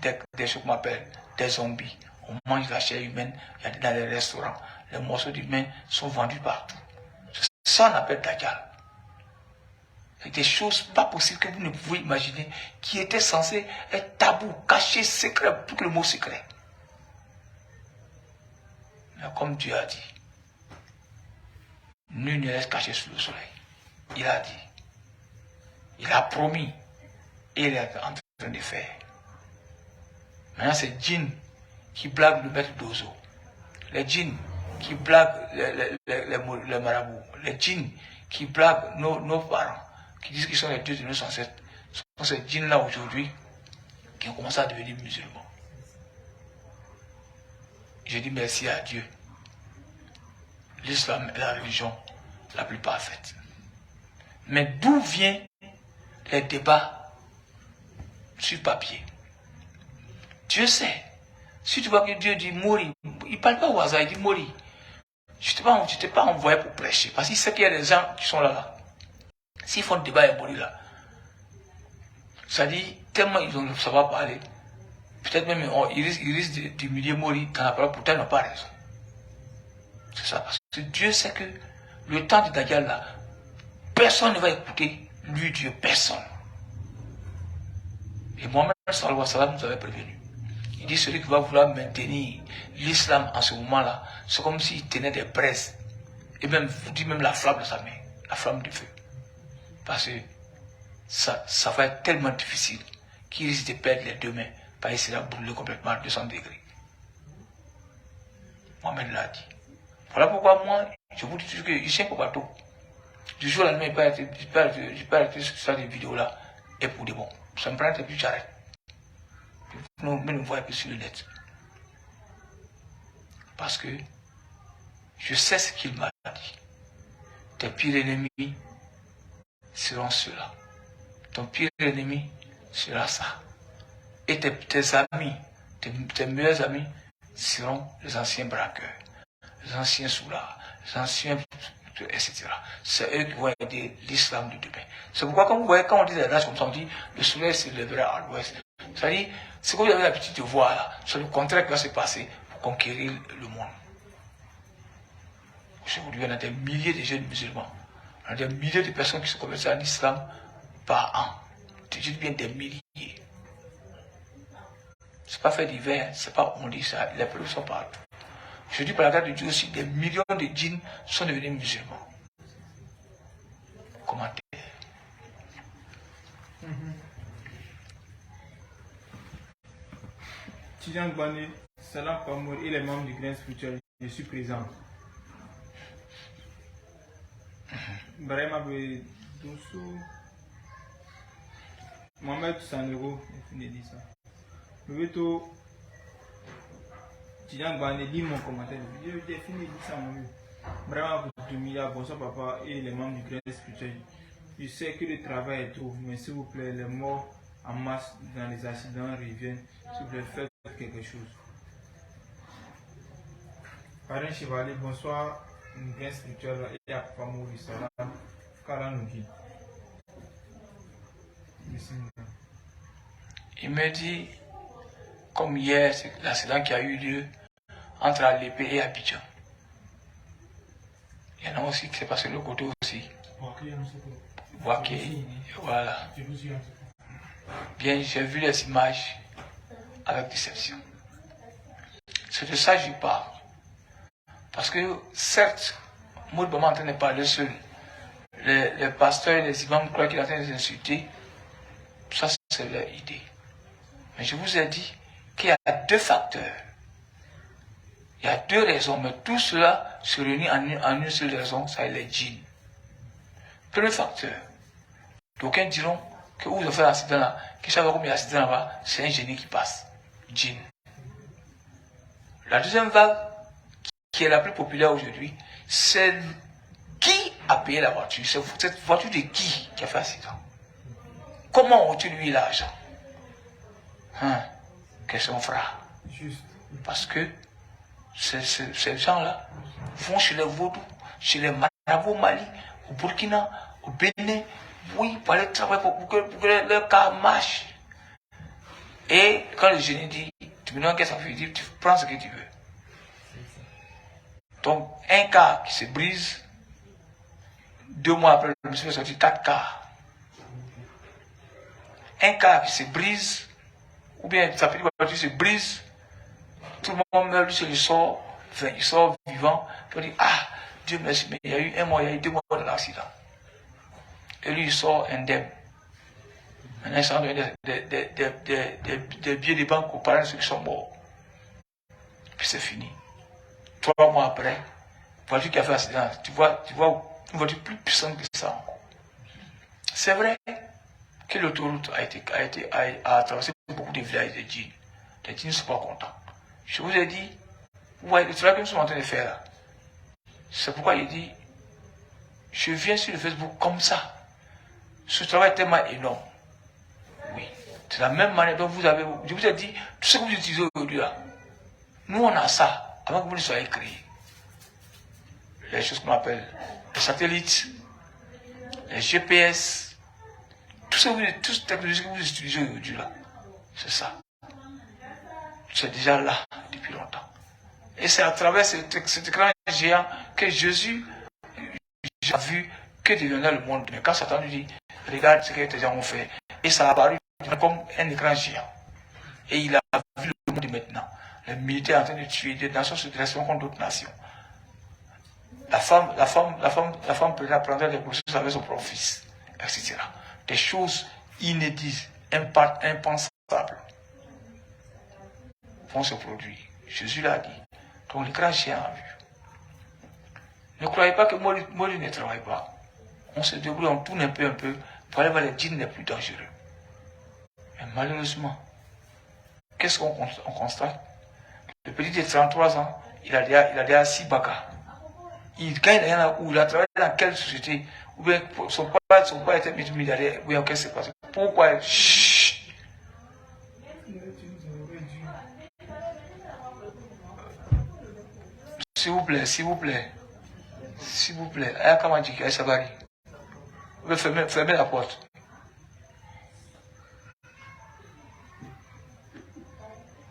des choses qu'on appelle des zombies. On mange la chair humaine, il y a dans les restaurants. Les morceaux d'humain sont vendus partout. C'est ça qu'on appelle Dajjal. C'est des choses pas possibles que vous ne pouvez imaginer, qui étaient censées être tabous, cachés, secrets, tout le mot secret. Mais comme Dieu a dit, nul ne reste caché sous le soleil. Il a dit, il a promis, et il est en train de faire. Maintenant, c'est djinns qui blaguent le maître d'Ozo. Les djinns qui blaguent les marabouts. Les djinns qui blaguent nos parents, qui disent qu'ils sont les dieux de nos ancêtres. Ce sont ces djinns-là aujourd'hui qui ont commencé à devenir musulmans. Je dis merci à Dieu. L'islam est la religion la plus parfaite. Mais d'où viennent les débats sur papier? Dieu sait. Si tu vois que Dieu dit mourir, il ne parle pas au hasard, il dit mourir. Je ne t'ai pas envoyé pour prêcher. Parce qu'il sait qu'il y a des gens qui sont là. S'ils font le débat et mourir là, ça dit tellement ils ont savoir parler. Peut-être même ils risquent d'humilier mourir dans la parole, pourtant ils n'ont pas raison. C'est ça. Parce que Dieu sait que le temps de Dajjal là, personne ne va écouter lui, Dieu, personne. Et Mohammed sallallahu alayhi wa sallam nous avait prévenu. Il dit celui qui va vouloir maintenir l'islam en ce moment-là, c'est comme s'il tenait des braises. Et même, vous dites même la flamme de sa main, la flamme du feu. Parce que ça va être tellement difficile qu'il risque de perdre les deux mains, parce qu'il sera brûlé complètement à 200 degrés. Mohamed l'a dit. Voilà pourquoi moi, je vous dis toujours que je suis un peu bateau. Du jour au lendemain, je peux arrêter sur des vidéos-là, et pour de bon. Ça me prend et puis j'arrête. Vous ne me voyez plus sur le net. Parce que je sais ce qu'il m'a dit. Tes pires ennemis seront ceux-là. Ton pire ennemi sera ça. Et tes amis, tes meilleurs amis seront les anciens braqueurs, les anciens soulards, les anciens, etc. C'est eux qui vont aider l'islam de demain. C'est pourquoi quand vous voyez, quand on dit des dates comme ça, on dit le soleil se lèvera à l'ouest. C'est-à-dire, ce que vous avez l'habitude de voir là, c'est le contraire qui va se passer pour conquérir le monde. Aujourd'hui, on a des milliers de jeunes musulmans. On a des milliers de personnes qui se convertissent en islam par an. Je dis bien des milliers. C'est pas fait d'hiver, c'est pas on dit ça, les preuves sont partout. Je dis par la grâce de Dieu aussi, des millions de djinns sont devenus musulmans. Commentaire. Tidjan Gbane, Salam Pamour et les membres du Grain Spirituel, je suis présent. Vraiment, doucement. Mohamed Sanero, il dit ça. Je vais tout. Tu as dit mon commentaire. Je définis ça, mon vraiment, bonsoir papa et les membres du Grain Spirituel. Je sais que le travail est trop, mais s'il vous plaît, les morts en masse dans les accidents reviennent. S'il vous plaît, faites quelque chose. Parrain Chevalier, bonsoir. Grain Spirituel et à Papa Maurice, Karanouki. Il me dit, comme hier, c'est l'accident qui a eu lieu entre Alépé et Abidjan. Il y en a aussi qui s'est passé de l'autre côté aussi. Boaké, voilà. Bien, j'ai vu les images avec déception. C'est de ça que je parle. Parce que, certes, Maud Bama est en train de parler seul. Les pasteurs et les imams croient qu'il est en train de les insulter. Ça, c'est leur idée. Mais je vous ai dit qu'il y a deux facteurs. Il y a deux raisons, mais tout cela se réunit en une seule raison, ça est les djinns. Premier facteur. D'aucuns diront que où ils ont fait l'accident là, qu'ils savent combien il y a d'accidents là-bas, c'est un génie qui passe. Djinn. La deuxième vague, qui est la plus populaire aujourd'hui, c'est qui a payé la voiture. C'est cette voiture de qui a fait l'accident. Comment ont-ils eu l'argent? Question frère. Juste. Parce que ces gens-là vont chez les vaudous, chez les marabouts au Mali, au Burkina, au Bénin, oui, pour aller travailler pour que leur cas marche. Et quand le génie dit, tu me donnes qu'est-ce que ça veut dire, tu prends ce que tu veux. Donc, un cas qui se brise, 2 mois après, le monsieur est sorti 4 cas. Un cas qui se brise, ou bien sa petite voiture se brise, tout le monde meurt, lui, il sort vivant, il dit, ah, Dieu merci, mais il y a eu 1 mois, il y a eu 2 mois de l'accident. Et lui, il sort indemne. Maintenant, il s'en donne des billets de banque aux parents de ceux qui sont morts. Puis c'est fini. 3 mois après, voiture qui a fait l'accident, tu vois une voiture plus puissante que ça encore. C'est vrai que l'autoroute a traversé beaucoup de villages de djinns. Les djinns ne sont pas contents. Je vous ai dit, ouais, le travail que nous sommes en train de faire là, c'est pourquoi il dit, je viens sur le Facebook comme ça. Ce travail est tellement énorme. Oui. C'est la même manière dont je vous ai dit, tout ce que vous utilisez aujourd'hui là, nous on a ça, avant que vous ne soyez créés. Les choses qu'on appelle les satellites, les GPS, tout ce technologie que vous utilisez aujourd'hui là, c'est ça. C'est déjà là depuis longtemps. Et c'est à travers cet écran géant que Jésus a vu que devenait le monde. Mais quand Satan lui dit, regarde ce que tes gens ont fait, et ça a apparu comme un écran géant. Et il a vu le monde maintenant. Les militaires en train de tuer, des nations se dressent contre d'autres nations. La femme peut prendre des grossesses avec son propre fils, etc. Des choses inédites, impensables vont se produire. Jésus l'a dit. Donc l'écran géant a vu. Ne croyez pas que moi ne travaille pas. On se débrouille, on tourne un peu pour aller voir les djinns les plus dangereux. Mais malheureusement, qu'est-ce qu'on constate? Le petit de 33 ans, il a déjà 6 bacs. Quand il a travaillé dans quelle société, ou bien son père était milliardaire, ou bien qu'est-ce qui s'est passé? Pourquoi? Chut. S'il vous plaît, Ayakamajiki, Aïsabari. Vous pouvez fermer la porte.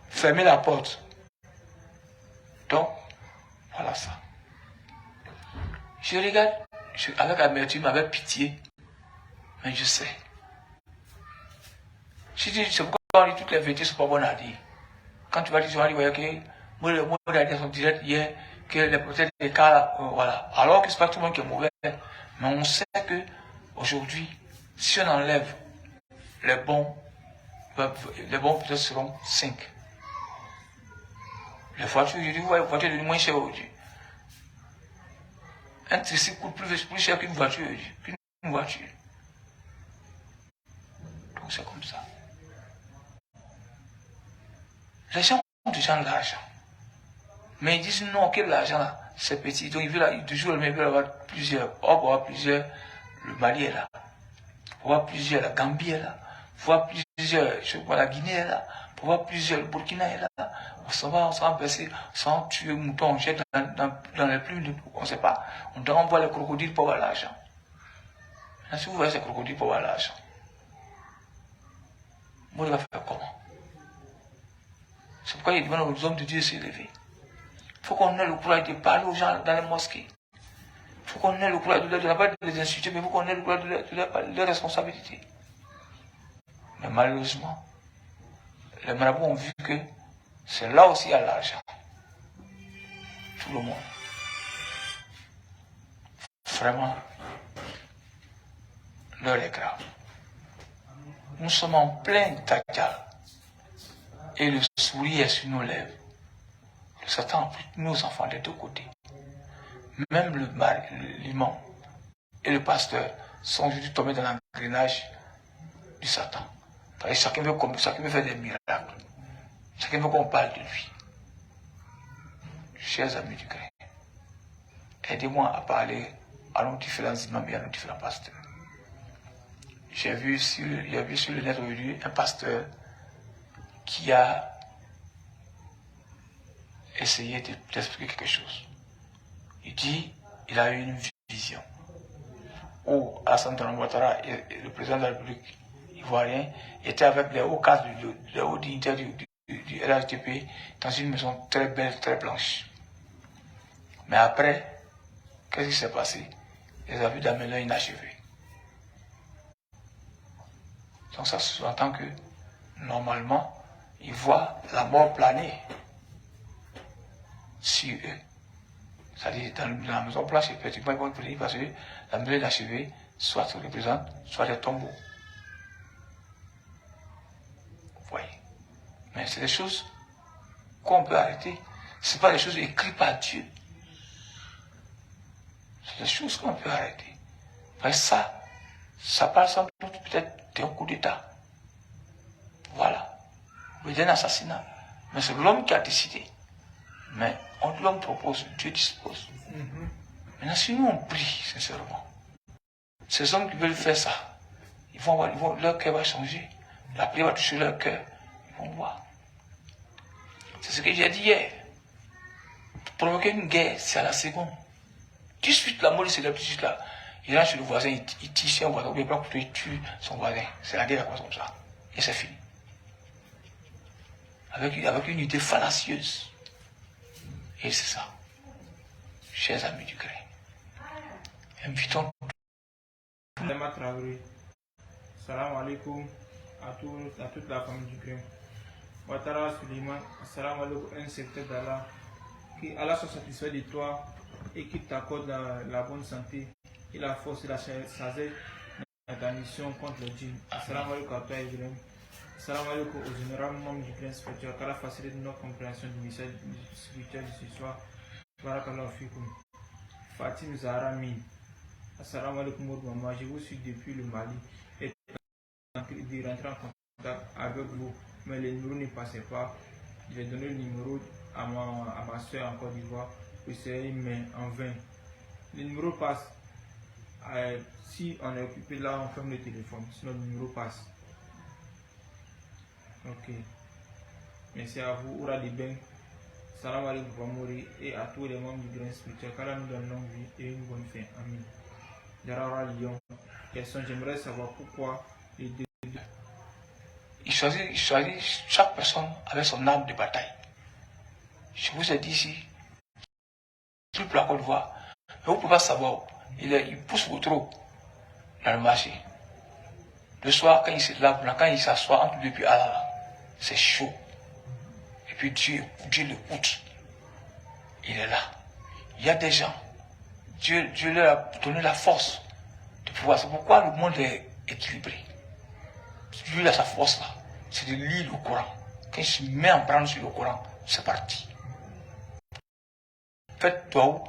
Fermez la porte. Donc, voilà ça. Je regarde avec amertume, avec pitié, mais je sais. Si tu dis, c'est pourquoi on dit toutes les vérités ne sont pas bonnes à dire. Quand tu vas dire, voyez que moi, j'ai dit son direct hier, que les peut-être des cas là, voilà. Alors que c'est pas tout le monde qui est mauvais, mais on sait que aujourd'hui, si on enlève les bons peut-être seront 5. Les voitures, je dis, ouais, les voitures de moins chères aujourd'hui. Un tricycle coûte plus cher qu'une voiture. Donc c'est comme ça. Les gens ont déjà de l'argent. Mais ils disent non, que l'argent là, c'est petit. Donc ils veulent toujours avoir plusieurs. Or, pour avoir plusieurs, le Mali est là. Pour avoir plusieurs, la Gambie est là. Pour avoir plusieurs, je vois, la Guinée est là. Pour avoir plusieurs, le Burkina est là. On s'en va passer, sans tuer mouton, on jette dans les plumes, on ne sait pas. On doit envoyer les crocodiles pour avoir l'argent. Si vous voyez ces crocodiles pour avoir l'argent, vous allez faire comment? C'est pourquoi il demande aux hommes de Dieu de s'élever. Il faut qu'on ait le courage de parler aux gens dans les mosquées. Il faut qu'on ait le courage de pas de les insulter, mais il faut qu'on ait le courage de leurs responsabilités. Mais malheureusement, les marabouts ont vu que c'est là aussi à l'argent. Tout le monde. Vraiment, l'heure est grave. Nous sommes en plein Dajjal. Et le sourire est sur nos lèvres. Le Satan a pris nos enfants des deux côtés. Même l'imam et le pasteur sont aujourd'hui tombés dans l'engrenage du Satan. Parce que chacun veut faire des miracles. Chacun veut qu'on parle de lui. Chers amis du grain, aidez-moi à parler à nos différents imams et à nos différents pasteurs. J'ai vu sur le net aujourd'hui un pasteur qui a essayé d'expliquer quelque chose. Il dit, il a eu une vision où Alassane Ouattara et le président de la République ivoirien étaient avec les hauts cadres, les hauts dignitaires du RHDP dans une maison très belle, très blanche. Mais après, qu'est-ce qui s'est passé? Ils ont vu d'amener inachevé. Donc ça sous-entend que, normalement, ils voient la mort planer sur eux. C'est-à-dire, dans la maison blanche, effectivement, ils vont venir parce que la maison inachevée, soit se représente, soit des tombeaux. Vous voyez. Mais c'est des choses qu'on peut arrêter. Ce n'est pas des choses écrites par Dieu. C'est des choses qu'on peut arrêter. Parce que ça parle sans doute peut-être d'un coup d'État. Voilà. Ou d'un assassinat. Mais c'est l'homme qui a décidé. Mais l'homme propose, Dieu dispose. Maintenant, si nous on prie sincèrement, ces hommes qui veulent faire ça, leur cœur va changer. La prière va toucher leur cœur. Ils vont voir. C'est ce que j'ai dit hier. Provoquer une guerre, c'est à la seconde. Tout de suite, la mort, c'est là, tout de suite là. Il rentre chez le voisin, il tire chez un voisin, ou il tue son voisin. C'est la guerre comme ça. Et c'est fini. Avec une idée fallacieuse. Et c'est ça. Chers amis du grain. Invitons. Salam alaikum à toute la famille du grain. Ouattara Suleiman, salam alaikum, un secteur d'Allah. Que Allah soit satisfait de toi et qu'il t'accorde la bonne santé et la force et la sagesse dans ta mission contre le djinn. Salam alaikum à toi, Ibrahim. Salam alaikum au général membre du grain spirituel, qu'Allah facilite notre compréhension du message spirituel de ce soir. Barakallahu fikum. Fatim Zahra Min. Assalamu alaikum maman, je vous suis depuis le Mali et de rentrer en contact avec vous, mais le numéro ne passait pas. Je vais donner le numéro à ma soeur en Côte d'Ivoire, puis c'est mais en vain. Le numéro passe. Si on est occupé là, on ferme le téléphone, sinon le numéro passe. Ok. Merci à vous, Oura Liben. Salam alaikum Pamori et à tous les membres du grain spirituel. Qu'Allah nous donne longue vie et une bonne fin. Amen. Jarara Lyon. Question, j'aimerais savoir pourquoi les deux. Il choisit, chaque personne avec son arme de bataille. Je vous ai dit ici, plus pour la Côte d'Ivoire. Mais vous ne pouvez pas savoir. Il pousse au trop dans le marché. Le soir, quand il se lave, quand il s'assoit entre deux pieds, c'est chaud. Et puis Dieu l'écoute. Il est là. Il y a des gens. Dieu leur a donné la force de pouvoir. C'est pourquoi le monde est équilibré. Dieu a sa force là. C'est de lire le Coran. Quand il se met en branle sur le Coran, c'est parti. Faites toi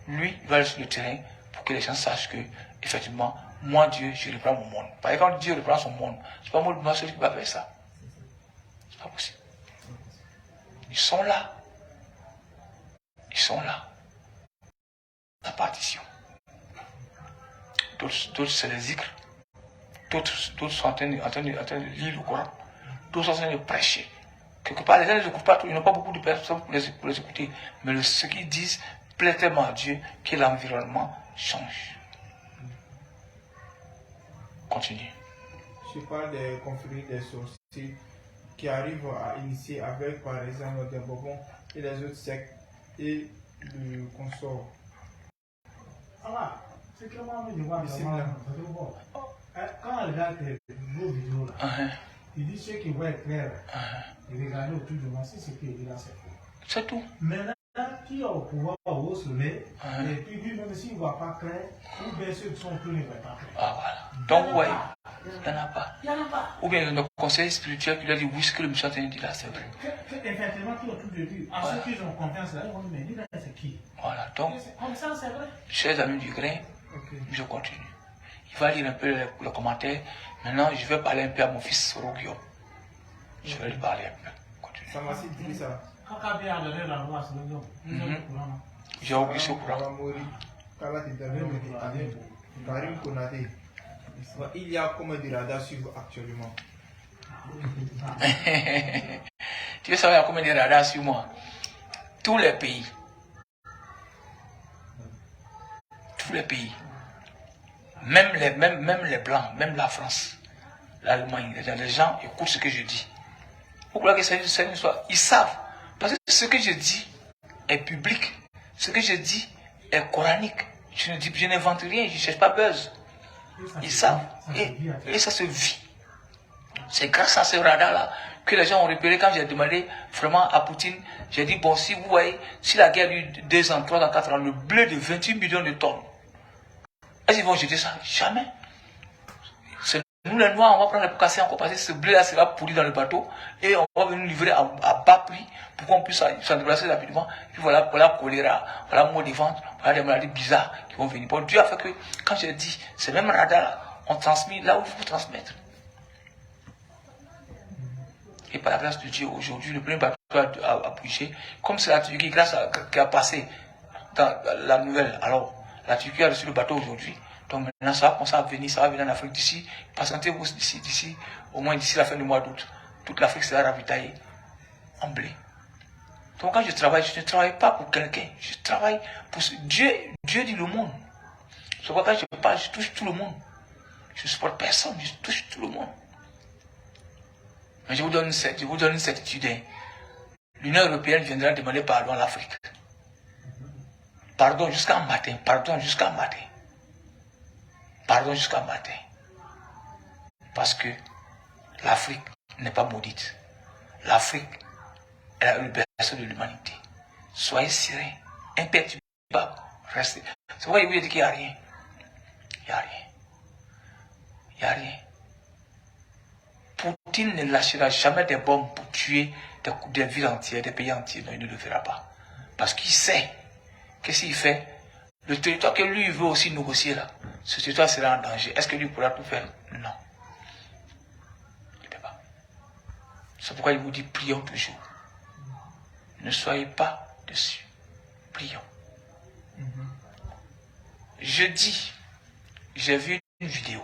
lui, il va aller sur le terrain pour que les gens sachent que, effectivement, moi, Dieu, je reprends mon monde. Parce que quand Dieu reprend son monde, c'est pas moi celui qui va faire ça. C'est pas possible. Ils sont là. Ils sont là. La partition. D'autres c'est les zikrs. D'autres sont en train de lire le Coran. D'autres sont en train de prêcher. Quelque part, les gens ne les écoutent pas tout. Ils n'ont pas beaucoup de personnes pour les écouter. Mais ce qu'ils disent plaît tellement à Dieu que l'environnement change. Continue. Je parle des conflits des sorciers qui arrivent à initier avec, par exemple, des Bourbons et les autres sectes et le consort. Ah, c'est que moi, je vois quand on regarde vos vidéos là, il dit ceux qui voient clair, ils regardent autour de moi, si ce qu'il dit là, c'est faux. C'est tout. Maintenant, qui a au pouvoir au soleil, et puis lui, même s'il ne voit pas clair, ou bien ceux qui sont autour ne voient pas clair. Ah voilà. Donc, ouais, il n'y en a pas. Il n'y en a pas. Ou bien le conseil spirituel qui lui a dit oui, ce que le monsieur a dit là, c'est vrai. Effectivement, qui autour de lui, à ceux qui ont confiance là, ils vont dire, mais lui là, c'est qui? Voilà, donc, Comme ça, c'est vrai. chers amis du grain, je continue. Il va lire un peu le commentaire. Maintenant, je vais parler un peu à mon fils Rogio. Je vais lui parler un peu. Continue. Ça m'a dit ça. Quand Kabé a donné la loi, c'est le nom. J'ai oublié ce courant. Karim Konate. Il y a combien de radars sur vous actuellement? Tu veux savoir combien de radars sur moi? Tous les pays. Tous les pays. Même les Blancs, même la France, l'Allemagne, les gens écoutent ce que je dis. Pourquoi que c'est une histoire? Ils savent. Parce que ce que je dis est public. Ce que je dis est coranique. Je n'invente rien, je ne cherche pas buzz. Ils savent. Et ça se vit. C'est grâce à ce radar-là que les gens ont repéré quand j'ai demandé vraiment à Poutine. J'ai dit, bon, si vous voyez, si la guerre dure 2 ans, 3 ans, 4 ans, le blé de 28 millions de tonnes, est-ce qu'ils vont jeter ça? Jamais. C'est nous les Noirs, on va prendre les casser encore parce que ce blé-là sera pourri dans le bateau et on va venir livrer à bas prix pour qu'on puisse s'en débarrasser rapidement. Puis voilà choléra, voilà maux de ventre, voilà des maladies bizarres qui vont venir. Bon, Dieu a fait que, quand j'ai dit, ces mêmes radars-là, on transmet là où il faut transmettre. Et par la grâce de Dieu, aujourd'hui, le premier bateau a bougé. Comme c'est la Turquie, qui a passé dans la nouvelle, alors la Turquie a reçu le bateau aujourd'hui. Donc maintenant, ça va commencer à venir, ça va venir en Afrique d'ici. Patientez-vous d'ici, au moins d'ici la fin du mois d'août. Toute l'Afrique sera ravitaillée en blé. Donc quand je travaille, je ne travaille pas pour quelqu'un. Je travaille pour Dieu. Dieu dit le monde. C'est pourquoi quand je parle, je touche tout le monde. Je ne supporte personne, je touche tout le monde. Mais je vous donne une certitude. L'Union européenne viendra demander pardon à l'Afrique. Pardon jusqu'à matin. Pardon jusqu'à matin. Pardon jusqu'à matin. Parce que l'Afrique n'est pas maudite. L'Afrique est le berceau de l'humanité. Soyez sereins, imperturbables, restez. C'est pourquoi il vous dit qu'il n'y a rien. Il n'y a rien. Il n'y a rien. Poutine ne lâchera jamais des bombes pour tuer des villes entières, des pays entiers. Non, il ne le fera pas. Parce qu'il sait que s'il fait, le territoire que lui veut aussi négocier là, ce territoire sera en danger. Est-ce que lui pourra tout faire? Non. Il ne peut pas. C'est pourquoi il vous dit prions toujours. Ne soyez pas dessus. Prions. Jeudi, j'ai vu une vidéo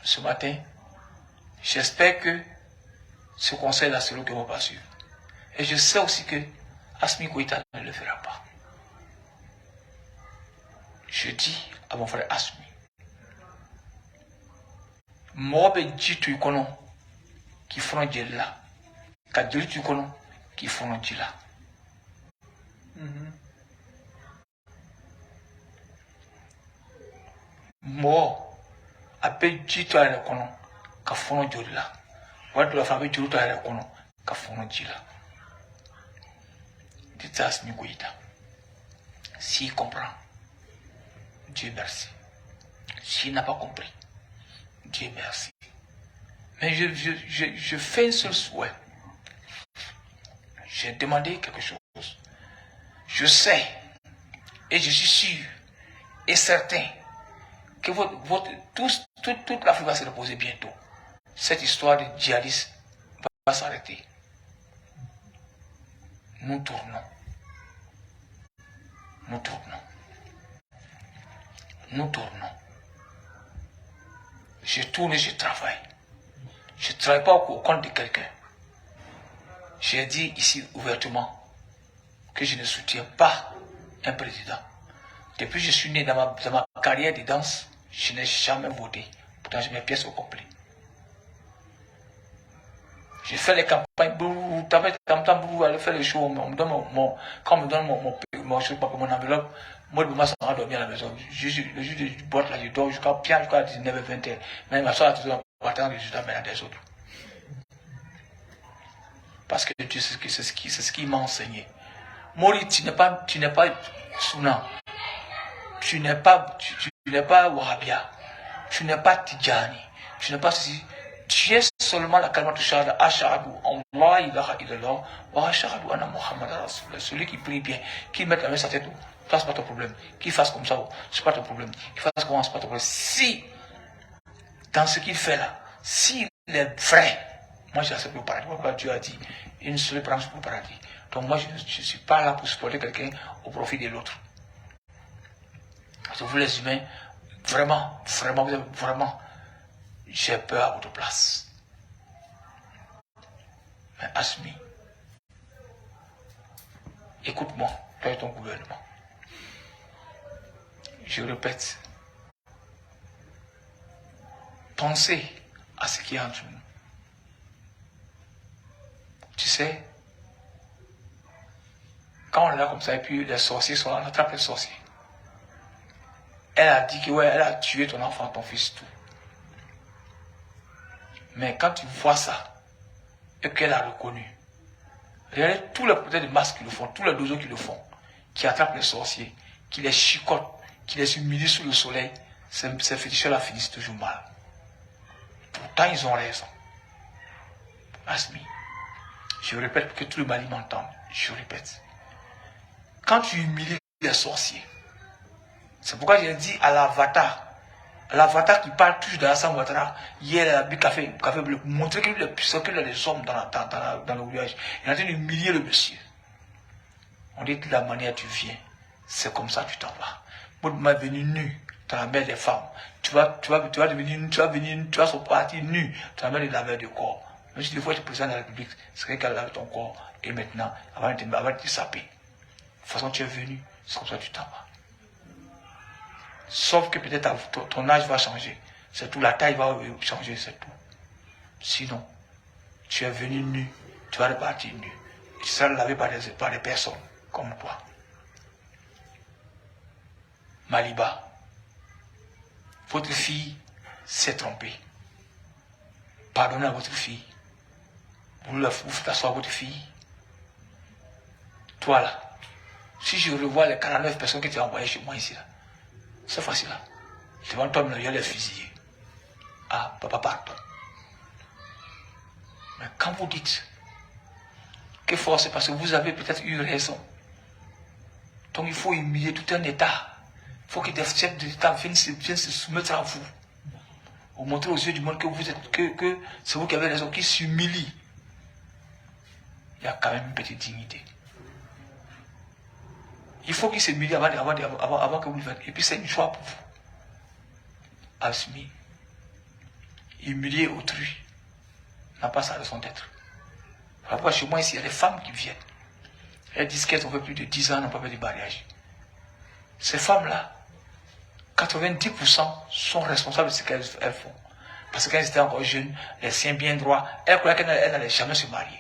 ce matin. J'espère que ce conseil-là, c'est l'eau qui ne va pas suivre. Et je sais aussi que Assimi Goïta ne le fera pas. Je dis à mon frère Assimi, Mobe dit tu connais qui font Dieu là. Quand Dieu tu connais qui font Dieu là. Moi, après dit tu as le connais. Ka fono joli la watu la famille joli ta kono ka fono jila dites Assimi Goïta s'il comprend Dieu merci, s'il n'a pas compris Dieu merci, mais je fais un seul souhait. J'ai demandé quelque chose. Je sais Et je suis sûr et certain que toute l'Afrique va se reposer bientôt. Cette histoire de djihadistes va s'arrêter. Nous tournons. Nous tournons. Nous tournons. Je tourne et je travaille. Je ne travaille pas au compte de quelqu'un. J'ai dit ici ouvertement que je ne soutiens pas un président. Depuis que je suis né dans ma carrière de danse, je n'ai jamais voté. Pourtant, j'ai mes pièces au complet. J'ai fait les campagnes, aller faire les shows, on me donne quand on me donne mon enveloppe, moi je me à dormir à la maison. Le juge du bord là, je dors jusqu'à 19h-20h. Mais ma soeur a toujours partant de résultats maintenant des autres. Parce que Dieu, c'est ce qui m'a enseigné. Mori, tu n'es pas Sounan. Tu n'es pas Wahhabia. Tu n'es pas Tidjani. Tu n'es pas ceci. Tu es seulement la kalma de shahada. Ashhadu Allah ilaha illallah wa ashhadu anna Muhammad rasulullah. Celui qui prie bien, qui met la main sur sa tête, ça c'est pas ton problème. Qui fasse comme ça, c'est pas ton problème. Qui fasse comment, c'est pas ton problème. Si, dans ce qu'il fait là, s'il est vrai, moi j'accepte le paradis. Pourquoi Dieu a dit une seule branche pour le paradis. Donc moi je ne suis pas là pour supporter quelqu'un au profit de l'autre. Parce que vous les humains, vraiment, j'ai peur à votre place. Mais Asmi, écoute-moi, toi et ton gouvernement. Je répète, pensez à ce qui est entre nous. Tu sais, quand on est là comme ça, et puis les sorciers sont là, on attrape les sorciers. Elle a dit que ouais, elle a tué ton enfant, ton fils, tout. Mais quand tu vois ça, et qu'elle a reconnu, regardez tous les peut-être de masques qui le font, tous les dozos qui le font, qui attrapent les sorciers, qui les chicotent, qui les humilient sous le soleil, ces féticheurs-là finissent toujours mal. Pourtant, ils ont raison. Asmi, je répète pour que tout le Mali m'entende, je répète. Quand tu humilies les sorciers, c'est pourquoi j'ai dit à l'avatar qui parle toujours de Hassan Ouattara, hier il a bu café bleu, pour montrer qu'il est puissant, qu'il a des hommes dans le village. Il est en train d'humilier le monsieur. On dit de la manière tu viens, c'est comme ça tu t'en vas. Moi, tu m'as venu nu dans la mer des femmes. Tu vas son parti nu dans la mer de la mer du corps. Même si des fois tu es président de la République, c'est quelqu'un qui a lavé ton corps. Et maintenant, avant de te saper. De toute façon, tu es venu, c'est comme ça tu t'en vas. Sauf que peut-être ton âge va changer. C'est tout, la taille va changer, c'est tout. Sinon, tu es venu nu, tu vas repartir nu. Et tu seras lavé par des personnes comme toi. Maliba, votre fille s'est trompée. Pardonnez à votre fille. Vous faites asseoir votre fille. Toi là, si je revois les 49 personnes que tu as envoyées chez moi ici là, c'est facile là. Devant toi, il y a les fusillés. Ah, papa, pardon. Mais quand vous dites que force, c'est parce que vous avez peut-être eu raison. Donc il faut humilier tout un État. Il faut que des chefs d'État viennent se soumettre à vous. Vous montrer aux yeux du monde que vous êtes, que c'est vous qui avez raison, qui s'humilie. Il y a quand même une petite dignité. Il faut qu'il s'humilie avant que vous le faites. Et puis c'est une joie pour vous. Asmi, humilier autrui n'a pas sa raison d'être. Après, chez moi ici, il y a des femmes qui viennent. Elles disent qu'elles ont fait plus de 10 ans, n'ont pas fait de mariage. Ces femmes-là, 90% sont responsables de ce qu'elles font. Parce qu'elles étaient encore jeunes, les seins bien droits, elles croyaient qu'elles n'allaient jamais se marier.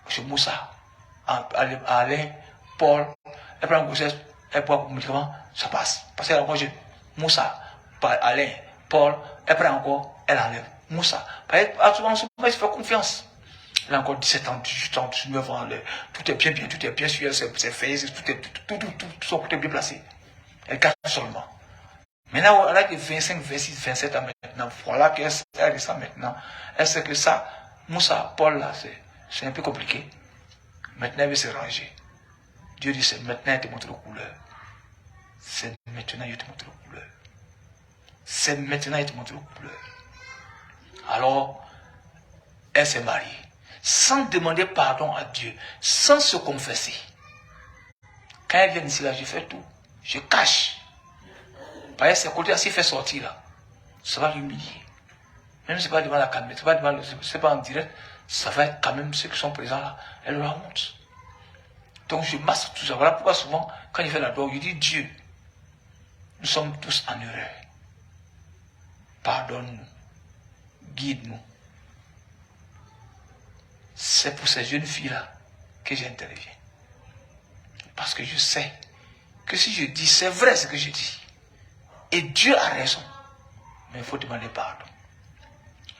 Chez Moussa, Alain, Paul, elles prennent une grossesse, elles boivent un médicament, ça passe. Parce qu'elles sont encore jeunes. Moussa, Alain, Paul, elles prennent encore, elles enlèvent. Moussa, souvent, il se fait confiance. Elle a encore 17 ans, 18 ans, 19 ans, tout est bien sur elle, ses fesses, tout son côté bien placé. Elle cache seulement. Maintenant, elle a que 25, 26, 27 ans maintenant, voilà qu'elle sait ça maintenant. Elle sait que ça, Moussa, Paul là, c'est un peu compliqué. Maintenant, elle veut se ranger. Dieu dit, c'est maintenant, elle te montre la couleur. c'est maintenant que je te montre la couleur. C'est maintenant que je te montre la couleur. Alors, elle s'est mariée, sans demander pardon à Dieu, sans se confesser. Quand elle vient ici, là, je fais tout. Je cache. Par exemple, c'est côté s'il fait sortir là, ça va l'humilier. Même si ce n'est pas devant la caméra, ce n'est pas en direct, ça va être quand même ceux qui sont présents là, elle leur honte. Donc je masse tout ça. Voilà pourquoi souvent, quand il fait la doigt, je dis Dieu, nous sommes tous en erreur. Pardonne-nous. Guide-nous. C'est pour ces jeunes filles-là que j'interviens. Parce que je sais que si je dis, c'est vrai ce que je dis. Et Dieu a raison. Mais il faut demander pardon.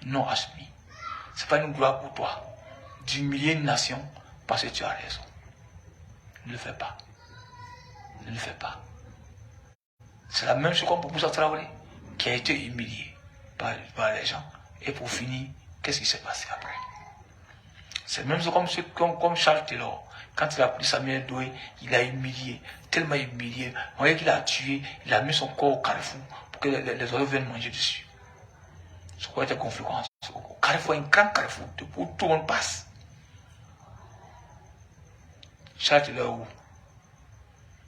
Non, Ashmi. Ce n'est pas une gloire pour toi d'humilier une nation parce que tu as raison. Ne le fais pas. Ne le fais pas. C'est la même chose comme pour Moussa Traoré, qui a été humilié par les gens. Et pour finir, qu'est-ce qui s'est passé après? C'est même comme Charles Taylor. Quand il a pris Samuel Doe, il a humilié, tellement humilié. On voyait qu'il a tué, il a mis son corps au carrefour pour que les oiseaux viennent manger dessus. Ce corps était confluence. Au carrefour, un grand carrefour, où tout le monde passe. Charles Taylor, où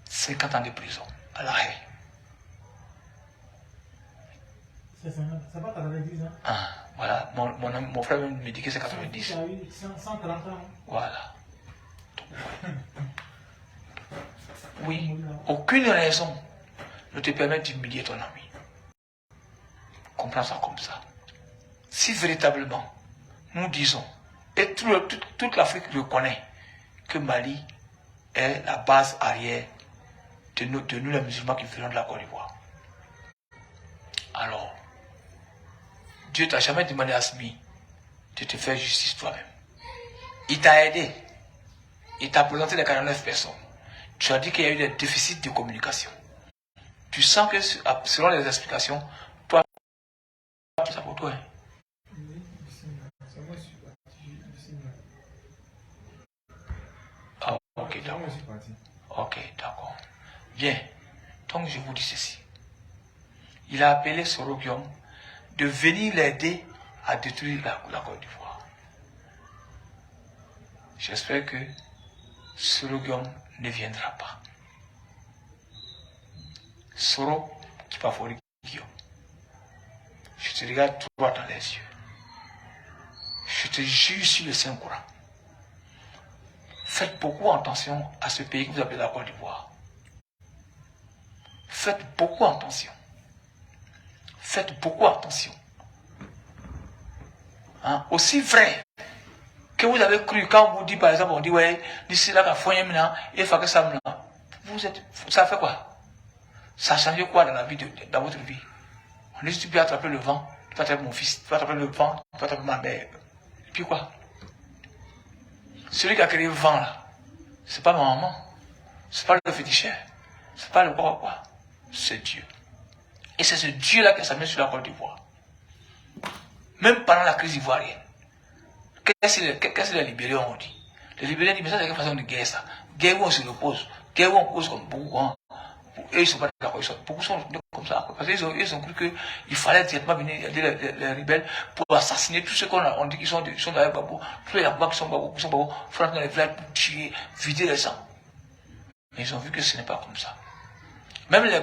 50 ans de prison, à l'arrêt. C'est pas 90 ans. Ah, voilà, mon frère me dit que c'est 90. Il a eu 130 ans. Voilà. Oui, aucune raison ne te permet d'humilier ton ami. Comprends ça comme ça. Si véritablement, nous disons, et toute l'Afrique reconnaît que Mali est la base arrière de nous les musulmans qui venons de la Côte d'Ivoire. Alors, Dieu t'a jamais demandé à Asmi de te faire justice toi-même. Il t'a aidé. Il t'a présenté les 49 personnes. Tu as dit qu'il y a eu des déficits de communication. Tu sens que selon les explications, toi, c'est pour toi. Ah, ok, d'accord. Ok, d'accord. Bien. Donc, je vous dis ceci. Il a appelé Sorogium de venir l'aider à détruire la Côte d'Ivoire. J'espère que Sorogium ne viendra pas. Soro qui va favoriser Guillaume. Je te regarde droit dans les yeux. Je te jure sur le Saint-Courant. Faites beaucoup attention à ce pays que vous appelez la Côte d'Ivoire. Faites beaucoup attention. Faites beaucoup attention. Hein? Aussi vrai que vous avez cru quand on vous dit, par exemple, on dit, ouais, d'ici là, il faut que ça me ça fait quoi? Ça a changé quoi dans la vie, dans votre vie? On dit, tu peux attraper le vent, tu peux attraper mon fils, tu peux attraper le vent, tu peux attraper ma mère. Et puis quoi? Celui qui a créé le vent là, c'est pas ma maman, c'est pas le féticheur, c'est pas le quoi, c'est Dieu. Et c'est ce Dieu-là qui s'est mis sur la Côte d'Ivoire. Même pendant la crise ivoirienne. Qu'est-ce que les Libériens ont dit? Les Libériens disent, mais ça c'est une façon de guerre ça. Guerre où on se repose. Guerre où on cause comme beaucoup. Hein. Eux, ils ne sont pas d'accord. Beaucoup sont comme ça. Parce qu'ils ont cru qu'il fallait directement venir aider les rebelles pour assassiner tous ceux qu'on dit qu'ils sont dans les babous. Tous les babous qui sont babous, il faut rentrer dans les villages pour tuer, vider les gens. Mais ils ont vu que ce n'est pas comme ça. Même les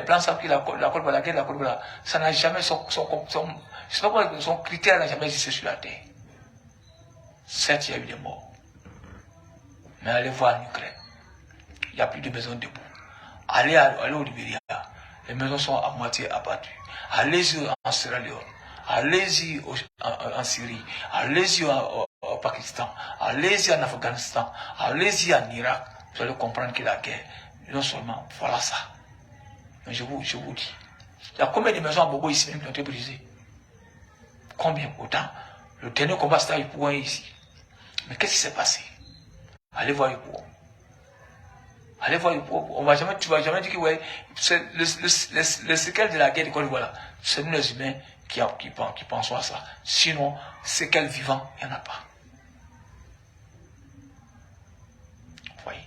blancs savent que la guerre de la Côte d'Ivoire, ça n'a jamais je ne sais pas pourquoi son critère n'a jamais existé sur la terre. Certes, il y a eu des morts. Mais allez voir en Ukraine. Il n'y a plus de maisons debout. Allez au Libéria. Les maisons sont à moitié abattues. Allez-y en Sierra Leone. Allez-y en Syrie. Allez-y au Pakistan. Allez-y en Afghanistan. Allez-y en Irak. Vous allez comprendre que la guerre, non seulement, voilà ça. Mais je vous dis. Il y a combien de maisons à Bobo ici même qui ont été brisées? Combien? Autant. Le dernier combat c'était à Yopougon ici. Mais qu'est-ce qui s'est passé? Allez voir Yopougon. Allez voir Yopougon. Tu vas jamais dire que ouais, c'est le séquel de la guerre de Côte d'Ivoire, c'est nous les humains qui pensons à ça. Sinon, séquel vivant, il n'y en a pas. Vous voyez?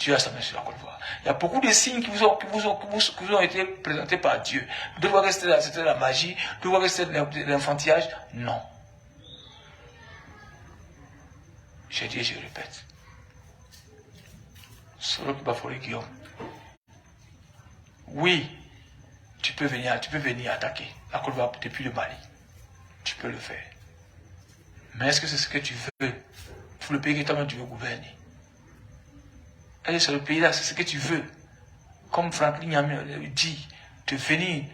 Dieu a sa main sur la Côte d'Ivoire. Il y a beaucoup de signes qui vous ont été présentés par Dieu. Vous devez voir que c'était la magie, vous devez voir que c'était l'enfantillage. Non. J'ai dit et je répète. Soro Kibafori Guillaume. Oui, tu peux venir attaquer la Côte d'Ivoire depuis le Mali. Tu peux le faire. Mais est-ce que c'est ce que tu veux pour le pays que toi-même tu veux gouverner? Est-ce que c'est le pays-là, c'est ce que tu veux? Comme Franklin Nyame dit, de venir,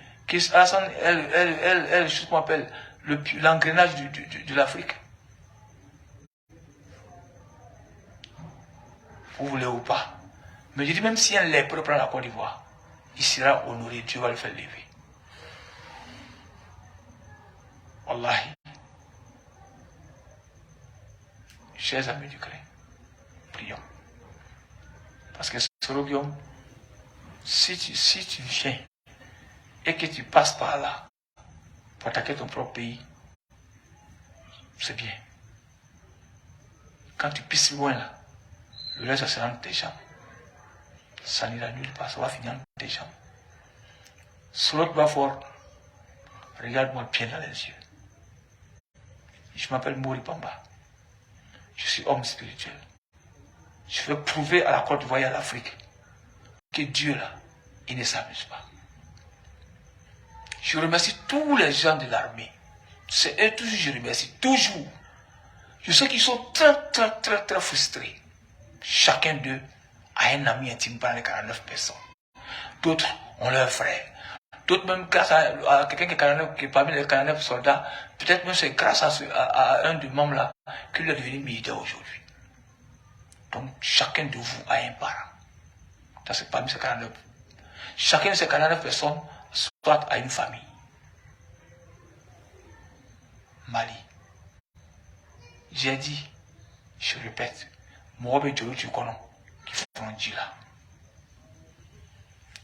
Alassane, elle, je m'appelle, l'engrenage de l'Afrique. Vous voulez ou pas? Mais je dis, même si un lépreux prend la Côte d'Ivoire, il sera honoré, Dieu va le faire lever. Wallahi. Chers amis du Christ, prions. Parce que Soro Guillaume, si tu viens et que tu passes par là pour attaquer ton propre pays, c'est bien. Quand tu pisses loin là, le reste ça sera dans tes jambes. Ça n'ira nulle part, ça va finir dans tes jambes. Soro Kibafori, regarde-moi bien dans les yeux. Je m'appelle Mori Bamba. Je suis homme spirituel. Je veux prouver à la Côte d'Ivoire et à l'Afrique que Dieu là, il ne s'amuse pas. Je remercie tous les gens de l'armée. C'est eux toujours, je remercie, toujours. Je sais qu'ils sont très frustrés. Chacun d'eux a un ami intime parmi les 49 personnes. D'autres ont leurs frères. D'autres même grâce à quelqu'un qui est parmi les 49 soldats, peut-être même c'est grâce à un des membres là qu'il est devenu militaire aujourd'hui. Donc chacun de vous a un parent. Ça c'est parmi ces 49. Chacun de ces 49 personnes soit a une famille. Mali. J'ai dit, je répète, Mohamed Djolou Tukonon, qui font dire là.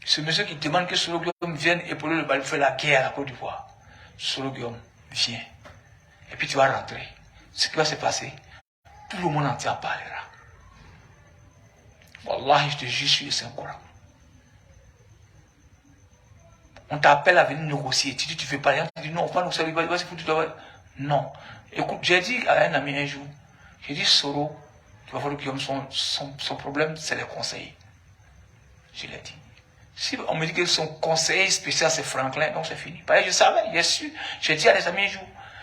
Ce monsieur qui demande que Soro Guillaume vienne épauler le Mali, faire la guerre à la Côte d'Ivoire. Soro Guillaume, viens. Et puis tu vas rentrer. Ce qui va se passer, tout le monde entier en parlera. Wallah, je te jure sur le Saint-Coran. On t'appelle à venir négocier. Tu dis, tu ne veux pas rien. Tu dis, non, on va nous servir. Non. Écoute, j'ai dit à un ami un jour, j'ai dit, Soro, tu vas voir Guillaume, son problème, c'est les conseils. Je l'ai dit. Si on me dit que son conseiller spécial c'est Franklin, donc c'est fini. Parce que je savais, j'ai su. J'ai dit à des amis un jour.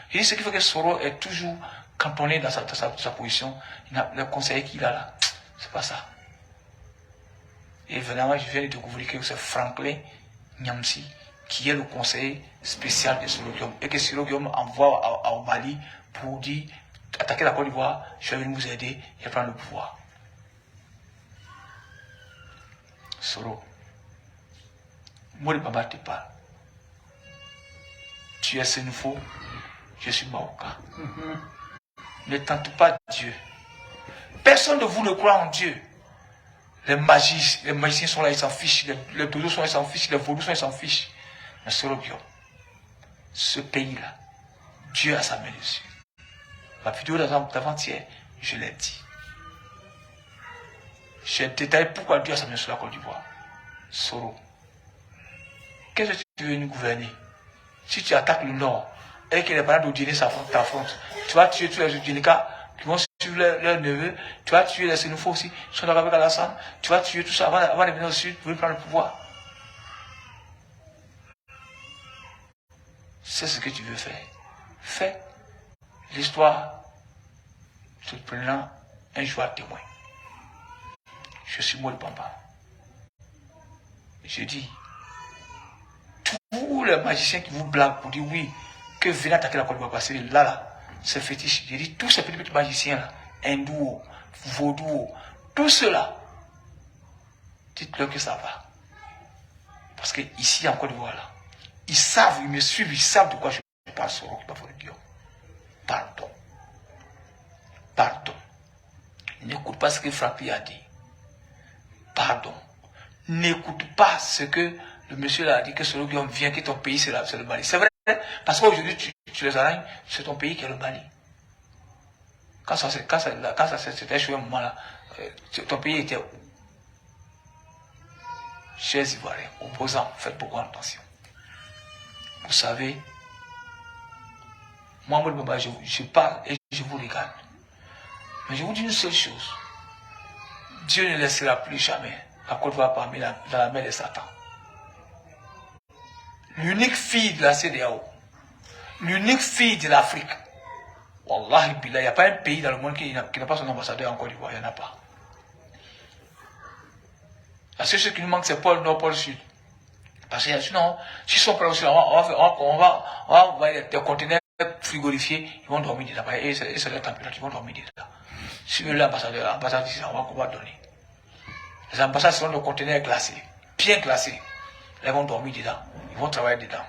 J'ai dit ce qui fait que Soro est toujours cantonné dans sa position. Le conseiller qu'il a là, c'est pas ça. Et évidemment, je viens de découvrir que c'est Franklin Nyamsi qui est le conseiller spécial de Soro Guillaume. Et que Soro Guillaume envoie au Mali pour dire attaquer la Côte d'Ivoire, je vais venir vous aider et prendre le pouvoir. Soro. Moi, le Baba te parle. Tu es Sénoufo, je suis Maoka. Ne tente pas Dieu. Personne de vous ne croit en Dieu. Les magiciens sont là, ils s'en fichent. Les dodos sont là, ils s'en fichent. Les vaudous sont là, ils s'en fichent. Mais Soro Guillaume, ce pays-là, Dieu a sa main dessus. Ma vidéo d'avant-hier, je l'ai dit. J'ai détaillé pourquoi Dieu a sa main sur la Côte d'Ivoire. Soro. Qu'est-ce que tu veux nous gouverner? Si tu attaques le Nord et que les parents d'Odiné t'affrontent, tu vas tuer tous les Odinékas qui vont suivre leurs neveux, tu vas tuer les Sénoufos aussi, qui sont d'accord avec Alassane, tu vas tuer tout ça avant de venir au sud pour prendre le pouvoir. C'est ce que tu veux faire. Fais l'histoire te prenant un jour à témoin. Je suis Mori Bamba. Je dis, tous les magiciens qui vous blaguent pour dire oui, que venez attaquer la Côte d'Ivoire, parce que là, c'est fétiche. Je dis, tous ces petits magiciens là, hindous, vaudous, tout cela, dites-leur que ça va. Parce que ici, en Côte d'Ivoire, là, ils savent, ils me suivent, ils savent de quoi je parle sur Soro Kibafori. Pardon. Pardon. N'écoute pas ce que Franklin a dit. Pardon. N'écoute pas ce que le monsieur a dit, que Soro Guillaume vient, que ton pays c'est le Mali. C'est vrai, parce qu'aujourd'hui tu les arraignes, c'est ton pays qui est le Mali. Quand ça s'était joué un moment là, ton pays était où? chers Ivoiriens, opposants, faites beaucoup attention. Vous savez, moi, je parle et je vous regarde. Mais je vous dis une seule chose. Dieu ne laissera plus jamais la Côte d'Ivoire parmi dans la main de Satan. L'unique fille de la CEDEAO, l'unique fille de l'Afrique, Wallahi billah, il n'y a pas un pays dans le monde qui n'a pas son ambassadeur en Côte d'Ivoire, il n'y en a pas. La seule chose qui nous manque, c'est pôle Nord, pôle Sud. Parce que sinon, s'ils sont prêts aussi, on va envoyer des conteneurs frigorifiés, ils vont dormir dedans. Et c'est leur température, ils vont dormir dedans. Si l'ambassadeur, ici, on va donner. Les ambassades seront des conteneurs glacés, bien glacés. Là, ils vont dormir dedans, ils vont travailler dedans.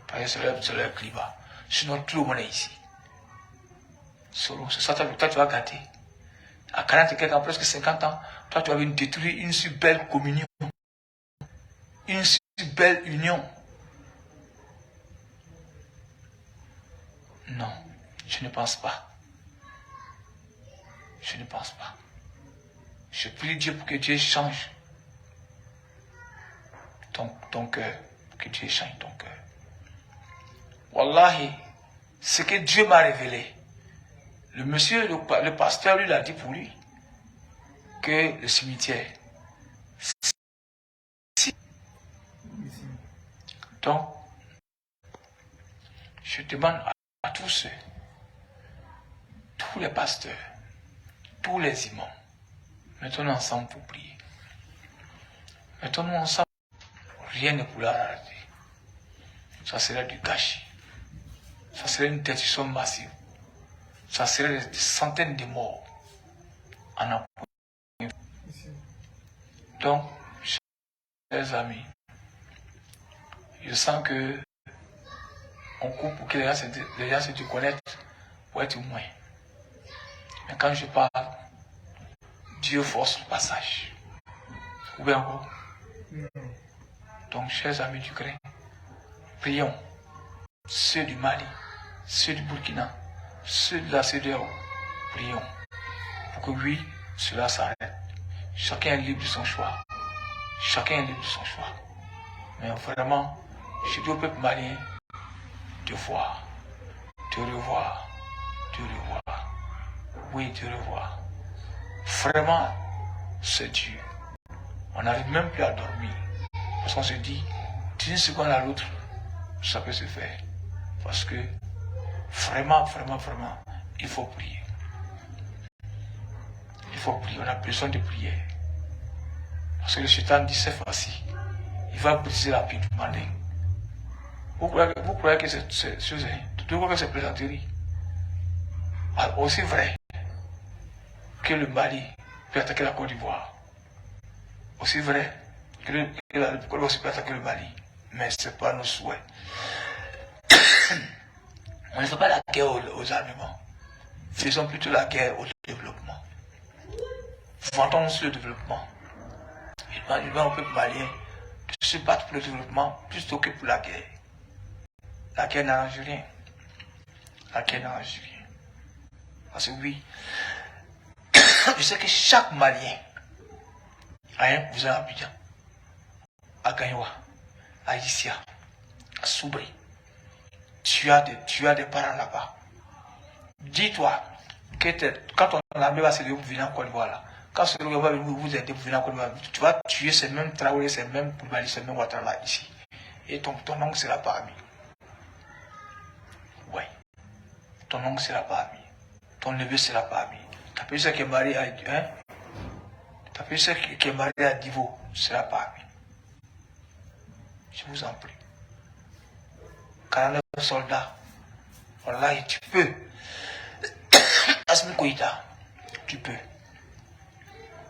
Parce que c'est leur climat. Sinon, tout le monde est ici. Solo, c'est ça, toi, tu vas gâter. À 40 et quelques ans, presque 50 ans, toi, tu vas détruire une si belle communion. Une si belle union. Non, je ne pense pas. Je ne pense pas. Je prie Dieu pour que Dieu change ton cœur. Pour que Dieu change ton cœur. Wallahi, ce que Dieu m'a révélé, le monsieur, le pasteur, lui, l'a dit pour lui, que le cimetière. Donc, je demande à tous ceux, tous les pasteurs, tous les imams, mettons-nous ensemble pour prier. Mettons-nous ensemble, rien ne pourra arrêter. Ça serait du gâchis. Ça serait une destruction massive. Ça serait des centaines de morts en appoint. Donc, chers amis, je sens que on coupe pour que les gens se déconnectent pour être moins. Mais quand je parle, Dieu force le passage. Ou bien encore. Donc, chers amis du Grain, prions. Ceux du Mali, ceux du Burkina, ceux de la CEDEAO, prions. Pour que oui, cela s'arrête. Chacun est libre de son choix. Chacun est libre de son choix. Mais vraiment, je dis au peuple malien de voir, de revoir, de revoir. Oui, de revoir. Vraiment, c'est Dieu. On n'arrive même plus à dormir. Parce qu'on se dit, d'une seconde à l'autre, ça peut se faire. Parce que vraiment, il faut prier. Il faut prier. On a besoin de prier. Parce que le Satan dit c'est facile. Il va briser la vie du malin. Vous croyez que c'est chose, tu crois que c'est plaisanterie. Aussi vrai que le Mali peut attaquer la Côte d'Ivoire. Aussi vrai que la Côte d'Ivoire peut attaquer le Mali. Mais ce n'est pas nos souhaits. On ne fait pas la guerre aux armements. Faisons plutôt la guerre au développement. Vantons sur le développement. Il va au peuple malien de se battre pour le développement plutôt que pour la guerre. La guerre n'arrange rien. La guerre n'arrange rien. Parce que oui, je sais que chaque Malien a un cousin à Abidjan, à Gagnoua, à Issia, à Soubri. Tu as des parents là-bas. Dis-toi que quand ton armée va se lever pour venir en Côte d'Ivoire, là, quand ce va vous aider pour venir en Côte d'Ivoire, tu vas tuer ces mêmes Traoré, ces mêmes Koulibaly, ces mêmes Ouattara là ici. Et ton oncle sera parmi. Ouais. Ton oncle sera parmi. Ton neveu sera parmi. Ta petite qui est mariée à ta petite qui est mariée à Divo sera parmi. Je vous en prie. 49 soldats. Voilà, tu peux. Asmi Koïta, tu peux.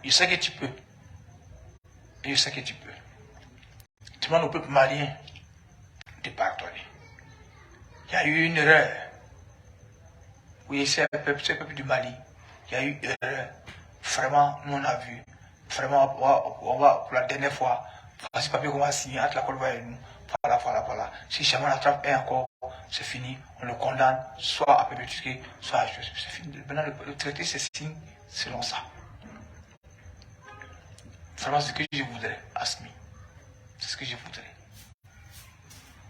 Je sais que tu peux. Et je sais que tu peux. Tu demandes au peuple malien de pardonner. Il y a eu une erreur. Oui, c'est le peuple du Mali. Il y a eu une erreur. Vraiment, nous on a vu. Vraiment, on va pour la dernière fois. Voici le papier qu'on va signer entre la Côte d'Ivoire et nous. Voilà. Si jamais on attrape un encore, c'est fini. On le condamne, soit à perpétuité, soit à justice. C'est fini. Maintenant, le traité se signe selon ça. Vraiment, c'est ce que je voudrais, Asmi. C'est ce que je voudrais.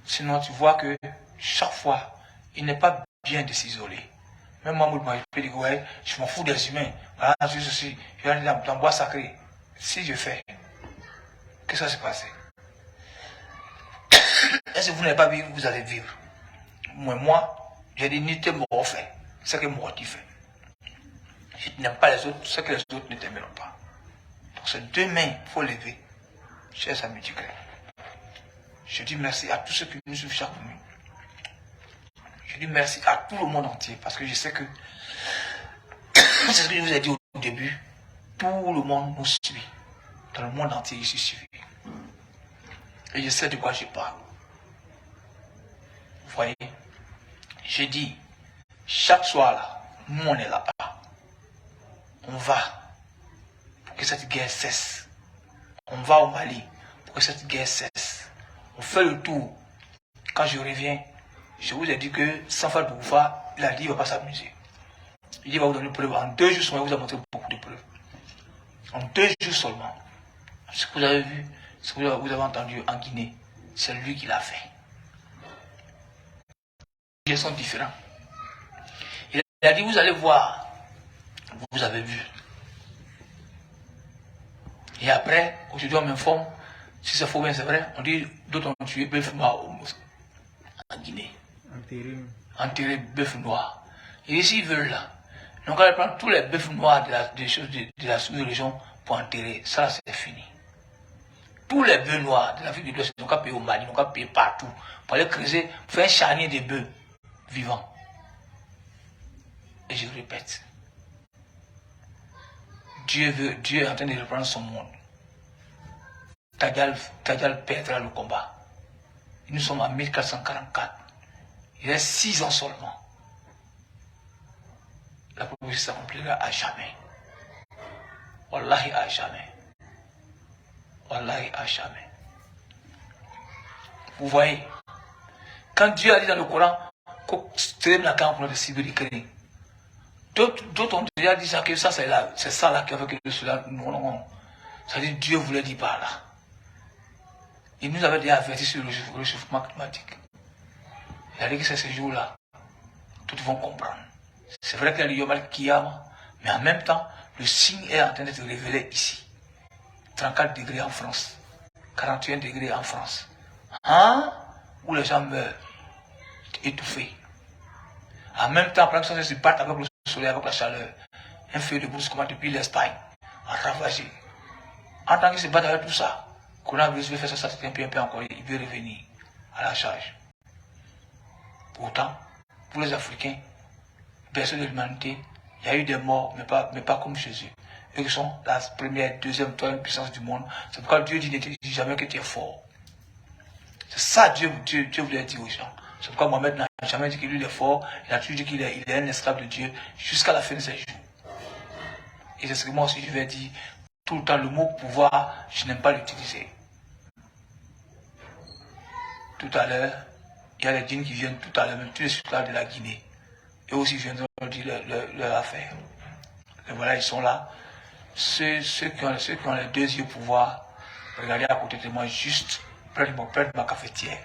Sinon, tu vois que chaque fois, il n'est pas bien de s'isoler. Même moi, je peux dire, ouais, je m'en fous des humains. Voilà, je suis dans le bois sacré. Si je fais, qu'est-ce qui va se passer? Est-ce que vous n'avez pas vu, vous allez vivre? Moi, j'ai dit, ni te mort fait. C'est ce que moi tu fais. Je n'aime pas les autres, ce que les autres ne t'aimeront pas. Donc, c'est deux mains, il faut lever. Chers amis du cœur. Je dis merci à tous ceux qui nous suivent chaque nuit. Je dis merci à tout le monde entier parce que je sais que c'est ce que je vous ai dit au début. Tout le monde nous suit. Dans le monde entier, je suis suivi. Et je sais de quoi je parle. Vous voyez, je dis, chaque soir là, nous on est là-bas. On va pour que cette guerre cesse. On va au Mali pour que cette guerre cesse. On fait le tour. Quand je reviens, je vous ai dit que sans faire de Boufa, il a dit qu'il ne va pas s'amuser. Il dit qu'il va vous donner preuve. En 2 jours seulement, il vous a montré beaucoup de preuves. En 2 jours seulement. Ce que vous avez vu, ce que vous avez entendu en Guinée, c'est lui qui l'a fait. Les gens sont différents. Il a dit, vous allez voir. Vous avez vu. Et après, aujourd'hui on m'informe, si c'est faux bien c'est vrai, on dit d'autres ont tué bœuf noir en Guinée. Enterré bœuf noir. Et ici ils veulent là. Donc on va prendre tous les bœufs noirs de la sous-région pour enterrer. Ça c'est fini. Tous les bœufs noirs de l'Afrique de l'Ouest, ils n'ont qu'à payer au Mali, ils n'ont qu'à payer partout. Pour aller creuser, faire un charnier de bœufs vivants. Et je répète. Dieu est en train de reprendre son monde. Tadjal perdra le combat. Nous sommes en 1444. Il reste 6 ans seulement. La prophétie s'accomplira à jamais. Wallahi à jamais. Wallahi à jamais. Vous voyez, quand Dieu a dit dans le Coran que d'autres ont déjà dit ça, que ça c'est ça là qui a fait que cela. Non. Ça dit Dieu voulait dire par là. Il nous avait déjà averti sur le réchauffement climatique. Il a dit que c'est ce jour-là. Tous vont comprendre. C'est vrai qu'il y a le Yom Al-Kiyama, mais en même temps, le signe est en train de se révéler ici. 34 degrés en France. 41 degrés en France. Hein? Où les gens meurent étouffés. En même temps, pendant que ça se battent avec le soleil, avec la chaleur, un feu de brousse comment depuis l'Espagne a ravagé. En tant qu'ils se battent avec tout ça, coronavirus veut faire ça, c'est un peu encore, il veut revenir à la charge. Pourtant, pour les Africains, berceau de l'humanité, il y a eu des morts, mais pas comme Jésus. Eux qui sont la première, deuxième, troisième puissance du monde. C'est pourquoi Dieu dit, ne te dis jamais que tu es fort. C'est ça Dieu voulait dire aux gens. C'est pourquoi Mohamed n'a jamais dit qu'il est fort, il a toujours dit qu'il est un esclave de Dieu jusqu'à la fin de ses jours. Et c'est ce que moi aussi je vais dire tout le temps, le mot pouvoir, je n'aime pas l'utiliser. Tout à l'heure, il y a les djinns qui viennent tout à l'heure, même tous les esclaves de la Guinée. Eux aussi viendront dire leur affaire. Et voilà, ils sont là. Ceux qui ont les 2 yeux pouvoir, regardez à côté de moi, juste près de ma cafetière.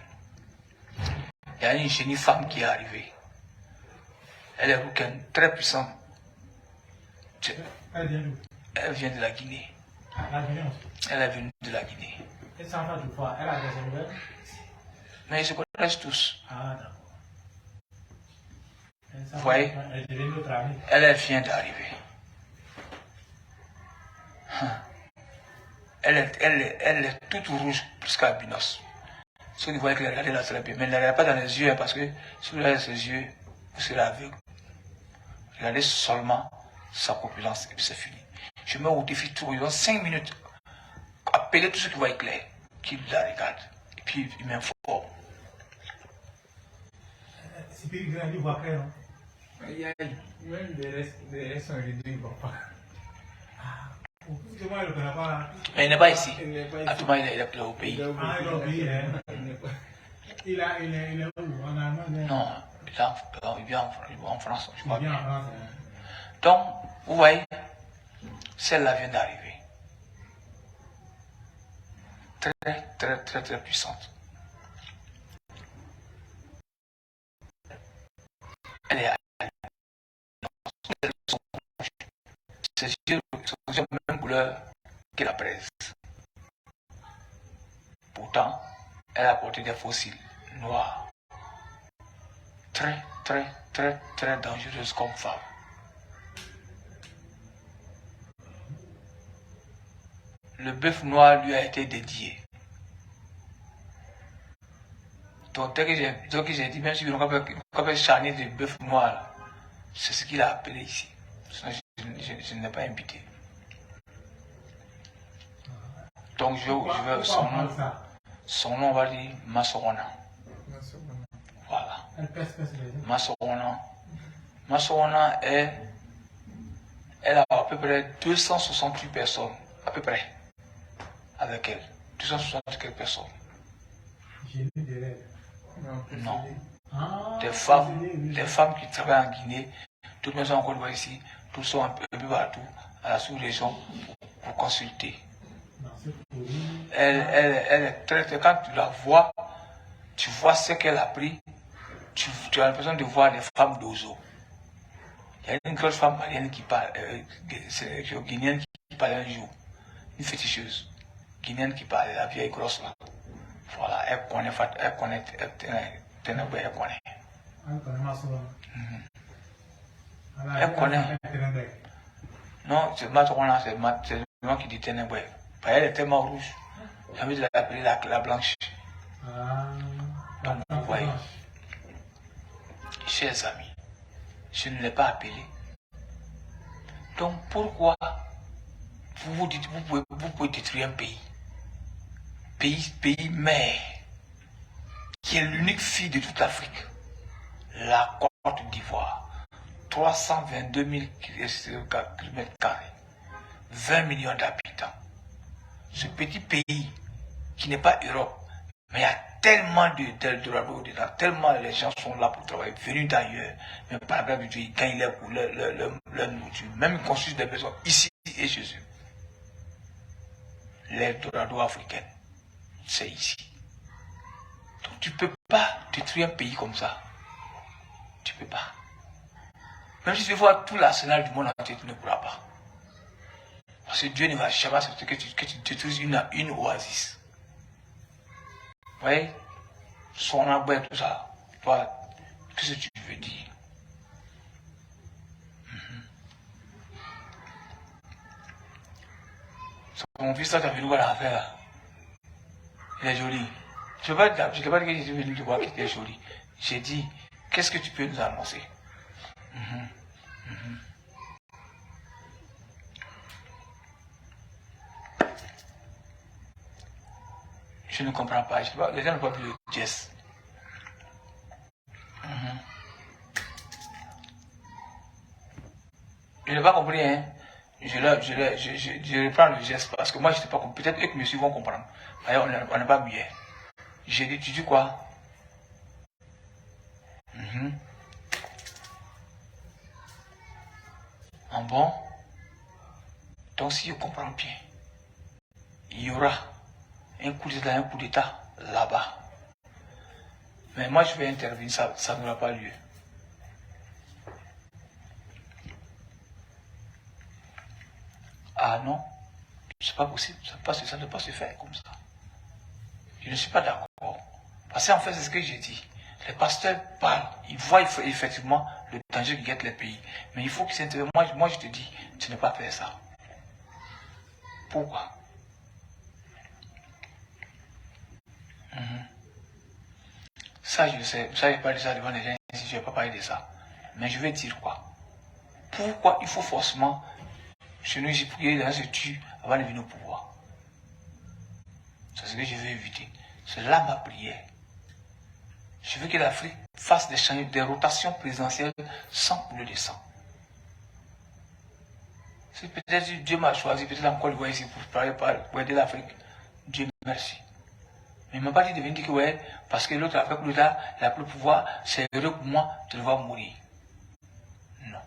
Il y a une génie femme qui est arrivée. Elle est rouquine, très puissante. Elle vient de la Guinée. Elle est venue de la Guinée. Elle s'en va du poids. Elle a des nouvelles. Mais ils se connaissent tous. Ah, d'accord. Vous voyez? Elle vient d'arriver. Elle est toute rouge, presque albinos. Ceux qui voient qu'elle regarde là très bien. Mais ne regardez pas dans les yeux, parce que si vous regardez ses yeux, vous serez aveugle. Regardez seulement sa corpulence et puis c'est fini. Je mets au défi tout, ils ont 5 minutes. Appelez tous ceux qui voient clair, qui la regardent. Et puis ils m'informent. C'est plus grand, il voit clair, non? Même les restes sont réduits, ils ne voient pas. Mais il n'est pas ici. À tout moment, il est au pays. Ah, il est au pays, hein? Il est où? En Allemagne? Non, il vient en France. Je crois bien. Bien. Donc, vous voyez, celle-là vient d'arriver. très puissante. Elle est ses yeux sont de la même couleur que la braise. Pourtant, elle a porté des fossiles noirs. Très dangereuse comme femme. Le bœuf noir lui a été dédié. Donc, dès que j'ai dit, même si on peut charnier de bœuf noir, c'est ce qu'il a appelé ici. Sinon, je ne l'ai pas invité. Donc, je veux son nom, on va dire Masorona. Voilà. Masorona elle a à peu près 268 personnes, à peu près, avec elle. 260 quelques personnes. Non. Des femmes qui travaillent en Guinée, toutes les gens qu'on voit ici, tous sont un peu partout, à la sous-région, pour consulter. Elle est très, quand tu la vois, tu vois ce qu'elle a pris, tu as l'impression de voir des femmes d'Ozo. Il y a une grosse femme malienne qui parle, guinéenne qui parlait un jour, une féticheuse, guinéenne qui parlait, la vieille grosse là. Voilà, elle connaît. Elle connaît. Non, c'est Matorona, c'est le nom qui dit Ténèbres. Elle est tellement rouge. J'ai envie de l'appeler la blanche. Donc, vous voyez, chers amis, je ne l'ai pas appelée. Donc, pourquoi vous vous dites, vous pouvez détruire un pays? Pays mère, qui est l'unique fille de toute l'Afrique, la Côte d'Ivoire, 322 000 km², 20 millions d'habitants. Ce petit pays qui n'est pas Europe, mais il y a tellement d'Eldorado dedans, tellement les gens sont là pour travailler, venus d'ailleurs, mais par la grâce de Dieu, ils gagnent leur nourriture, même ils construisent des maisons ici et chez eux. L'Eldorado africaine, c'est ici. Donc tu ne peux pas détruire un pays comme ça. Tu ne peux pas. Même si tu vois tout l'arsenal du monde entier, tu ne pourras pas. Parce que Dieu ne va jamais accepter que tu détruises une oasis. Vous voyez, son aboué, tout ça. Toi, qu'est-ce que tu veux dire? Mon fils, là, tu as vu voir l'affaire là. Il est joli. Je ne vais pas dire que je suis venu te voir qu'il était joli. J'ai dit, qu'est-ce que tu peux nous annoncer? Je ne comprends pas. Les gens ne voient plus le geste. Je n'ai pas compris, hein. Je reprends le geste parce que moi je n'ai pas compris. Peut-être eux qui me suivent vont comprendre. D'ailleurs, on n'est pas mieux. J'ai dit, tu dis quoi? En bon? Donc si je comprends bien, il y aura un coup d'état là-bas. Mais moi je vais intervenir, ça n'aura pas lieu. Ah non, c'est pas possible, ça ne peut pas se faire comme ça. Je ne suis pas d'accord. Parce qu'en fait, c'est ce que j'ai dit. Les pasteurs parlent, ils voient effectivement le danger qui guette les pays. Mais il faut qu'ils s'interviennent. Moi, je te dis, tu ne peux pas faire ça. Pourquoi? Ça, je sais. Ça, je n'ai pas dit ça devant les gens ici, je ne vais pas parler de ça. Mais je vais dire quoi? Pourquoi il faut forcément, chez nous, pour que les gens se tuent avant de venir au pouvoir? C'est ce que je veux éviter. C'est là ma prière. Je veux que l'Afrique fasse des rotations présidentielles sans couler de sang. Si peut-être Dieu m'a choisi, peut-être encore le voir ici pour aider l'Afrique, Dieu merci. Mais il ne m'a pas dit de venir dire que ouais, parce que l'autre a fait coup d'État, il a plus le pouvoir, c'est heureux pour moi de devoir mourir. Non.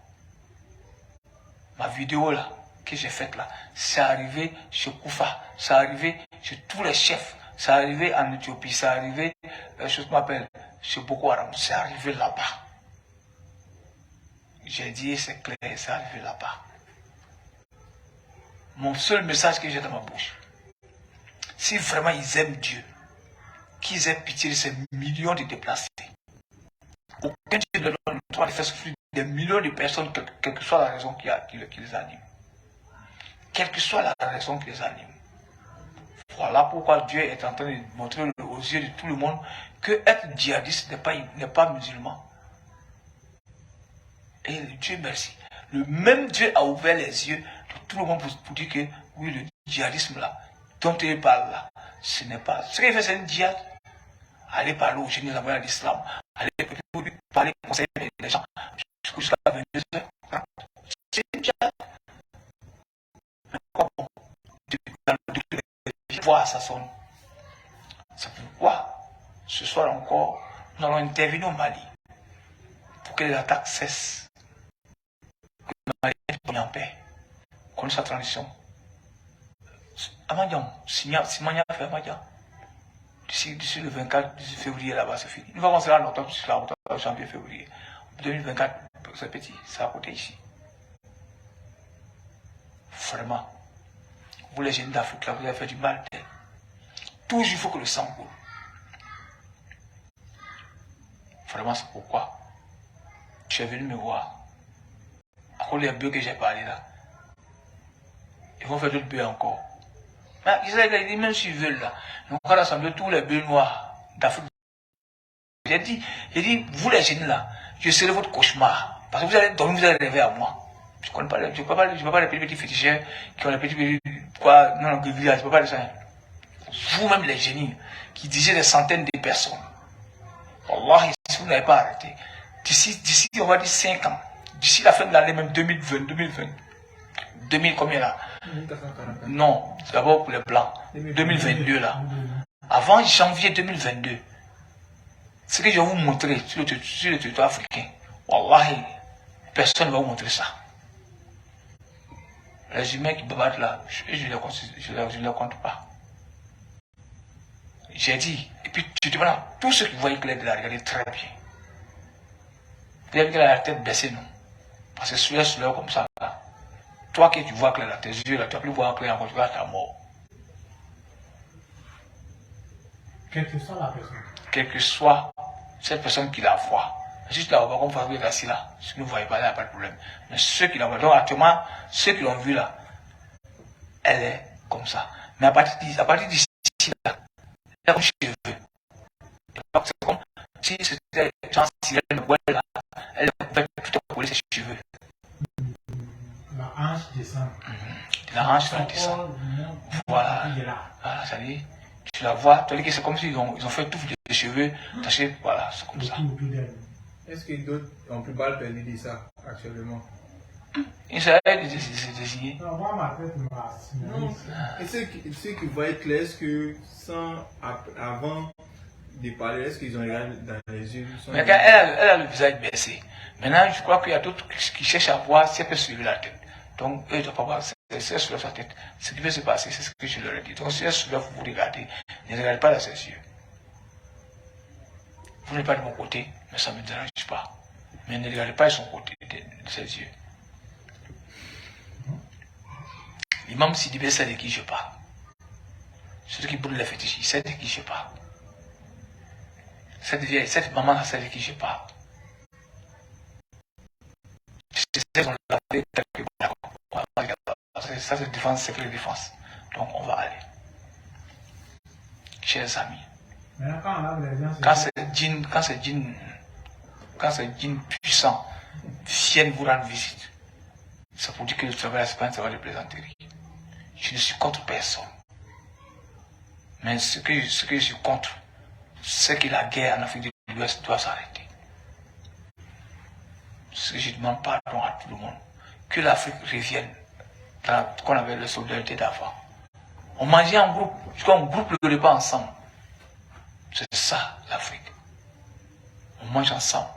Ma vidéo là, que j'ai faite là, c'est arrivé chez Koufa, c'est arrivé chez tous les chefs C'est arrivé en Éthiopie, c'est arrivé, chose qu'on appelle, chez Boko Haram, c'est arrivé là-bas. J'ai dit, c'est clair, c'est arrivé là-bas. Mon seul message que j'ai dans ma bouche, si vraiment ils aiment Dieu, qu'ils aient pitié de ces millions de déplacés, aucun Dieu ne leur doit faire souffrir des millions de personnes, quelle que soit la raison qui les anime. Quelle que soit la raison qui les anime. Voilà pourquoi Dieu est en train de montrer aux yeux de tout le monde que être djihadiste n'est pas musulman. Et Dieu merci. Le même Dieu a ouvert les yeux de tout le monde pour dire que oui, le djihadisme là, dont il parle là, ce n'est pas. Ce qu'il fait, c'est une djihad. Allez parler aux génies de l'islam. Allez parler, conseiller les gens jusqu'à 22h. C'est une djihad. Mais pourquoi voir ça sonne. C'est pourquoi ce soir encore, nous allons intervenir au Mali pour que les attaques cessent. Que le Mali soit en paix. Qu'on sa transition. Amadjan, Simania fait Amadjan. D'ici le 24 février là-bas, c'est fini. Nous allons commencer là en octobre, jusqu'à janvier, février. 2024, c'est petit, c'est à côté ici. Vraiment. Vous les jeunes d'Afrique, là, vous avez fait du mal. Toujours il faut que le sang coule. Vraiment, c'est pourquoi tu es venu me voir. À cause des bœufs que j'ai parlé là. Ils vont faire d'autres bœufs encore. Mais ils disent même s'ils veulent là. Nous allons rassembler tous les bœufs noirs d'Afrique. J'ai dit, vous les jeunes là, je serai votre cauchemar. Parce que vous allez dormir, vous allez rêver à moi. Je ne peux pas les petits féticheurs qui ont les petits quoi, non, je ne peux pas les ça. Vous-même les génies qui disiez des centaines de personnes. Wallah, si vous n'avez pas arrêté, d'ici on va dire 5 ans, d'ici la fin de l'année même 2020, 2000 combien là? Non, d'abord pour les blancs, 2022 là. Avant janvier 2022, ce que je vais vous montrer sur le territoire africain, Wallah, personne ne va vous montrer ça. Les humains qui battent là, je ne les compte pas. J'ai dit, et puis tu te demandes, tous ceux qui voient clair de la regarder très bien. Vous avez la tête baissée, non? Parce que celui-là comme ça, là. Toi qui tu vois clair là, tes yeux là, tu ne vas plus voir clair encore, tu vas ta mort. Quelle que soit la personne. Quelle que soit cette personne qui la voit. Juste là, on va comme Fabrice assis là. Si vous ne voyez pas, il n'y a pas de problème. Mais ceux qui la voient, donc actuellement, ceux qui l'ont vu là, elle est comme ça. Mais à partir d'ici là, elle a comme cheveux. C'est comme si c'était genre si elle me voit là, elle va tout coller ses cheveux. La hanche descend. La hanche descend. Voilà. Voilà, ça dit, tu la vois, tu dis que c'est comme s'ils ont fait tout les cheveux, tachés, voilà, c'est comme ça. Est-ce que d'autres ont plus mal perdu de ça actuellement? Ils savent désigner. Non, moi, ma tête m'a Non. Et ceux qui voient clair, est-ce que avant de parler, est-ce qu'ils ont regardé dans les yeux? Mais quand elle a le visage baissé. Maintenant, je crois qu'il y a d'autres qui cherchent à voir si elle peut suivre la tête. Donc, eux, ils ne doivent pas voir si elle soulève sa tête. Ce qui peut se passer, c'est ce que je leur ai dit. Donc, si elle soulève, vous regardez. Ne regardez pas dans ses yeux. Vous n'êtes pas de mon côté, mais ça ne me dérange pas. Mais ne regardez pas de son côté, de ses yeux. L'imam Sidibé sait de qui je parle. Ceux qui brûlent les fétiches, il sait de qui je parle. Cette maman sait de qui je parle. Ça c'est défense, secret de défense. Donc on va aller. Chers amis. Quand ces djinns puissants viennent vous rendre visite, c'est pour dire que le travail c'est pas un travail de plaisanterie. Je ne suis contre personne. Mais ce que je suis contre, c'est que la guerre en Afrique de l'Ouest doit s'arrêter. Ce que je demande pardon à tout le monde. Que l'Afrique revienne dans ce qu'on avait la solidarité d'avant. On mangeait en groupe, on groupe le repas ensemble. C'est ça l'Afrique. On mange ensemble.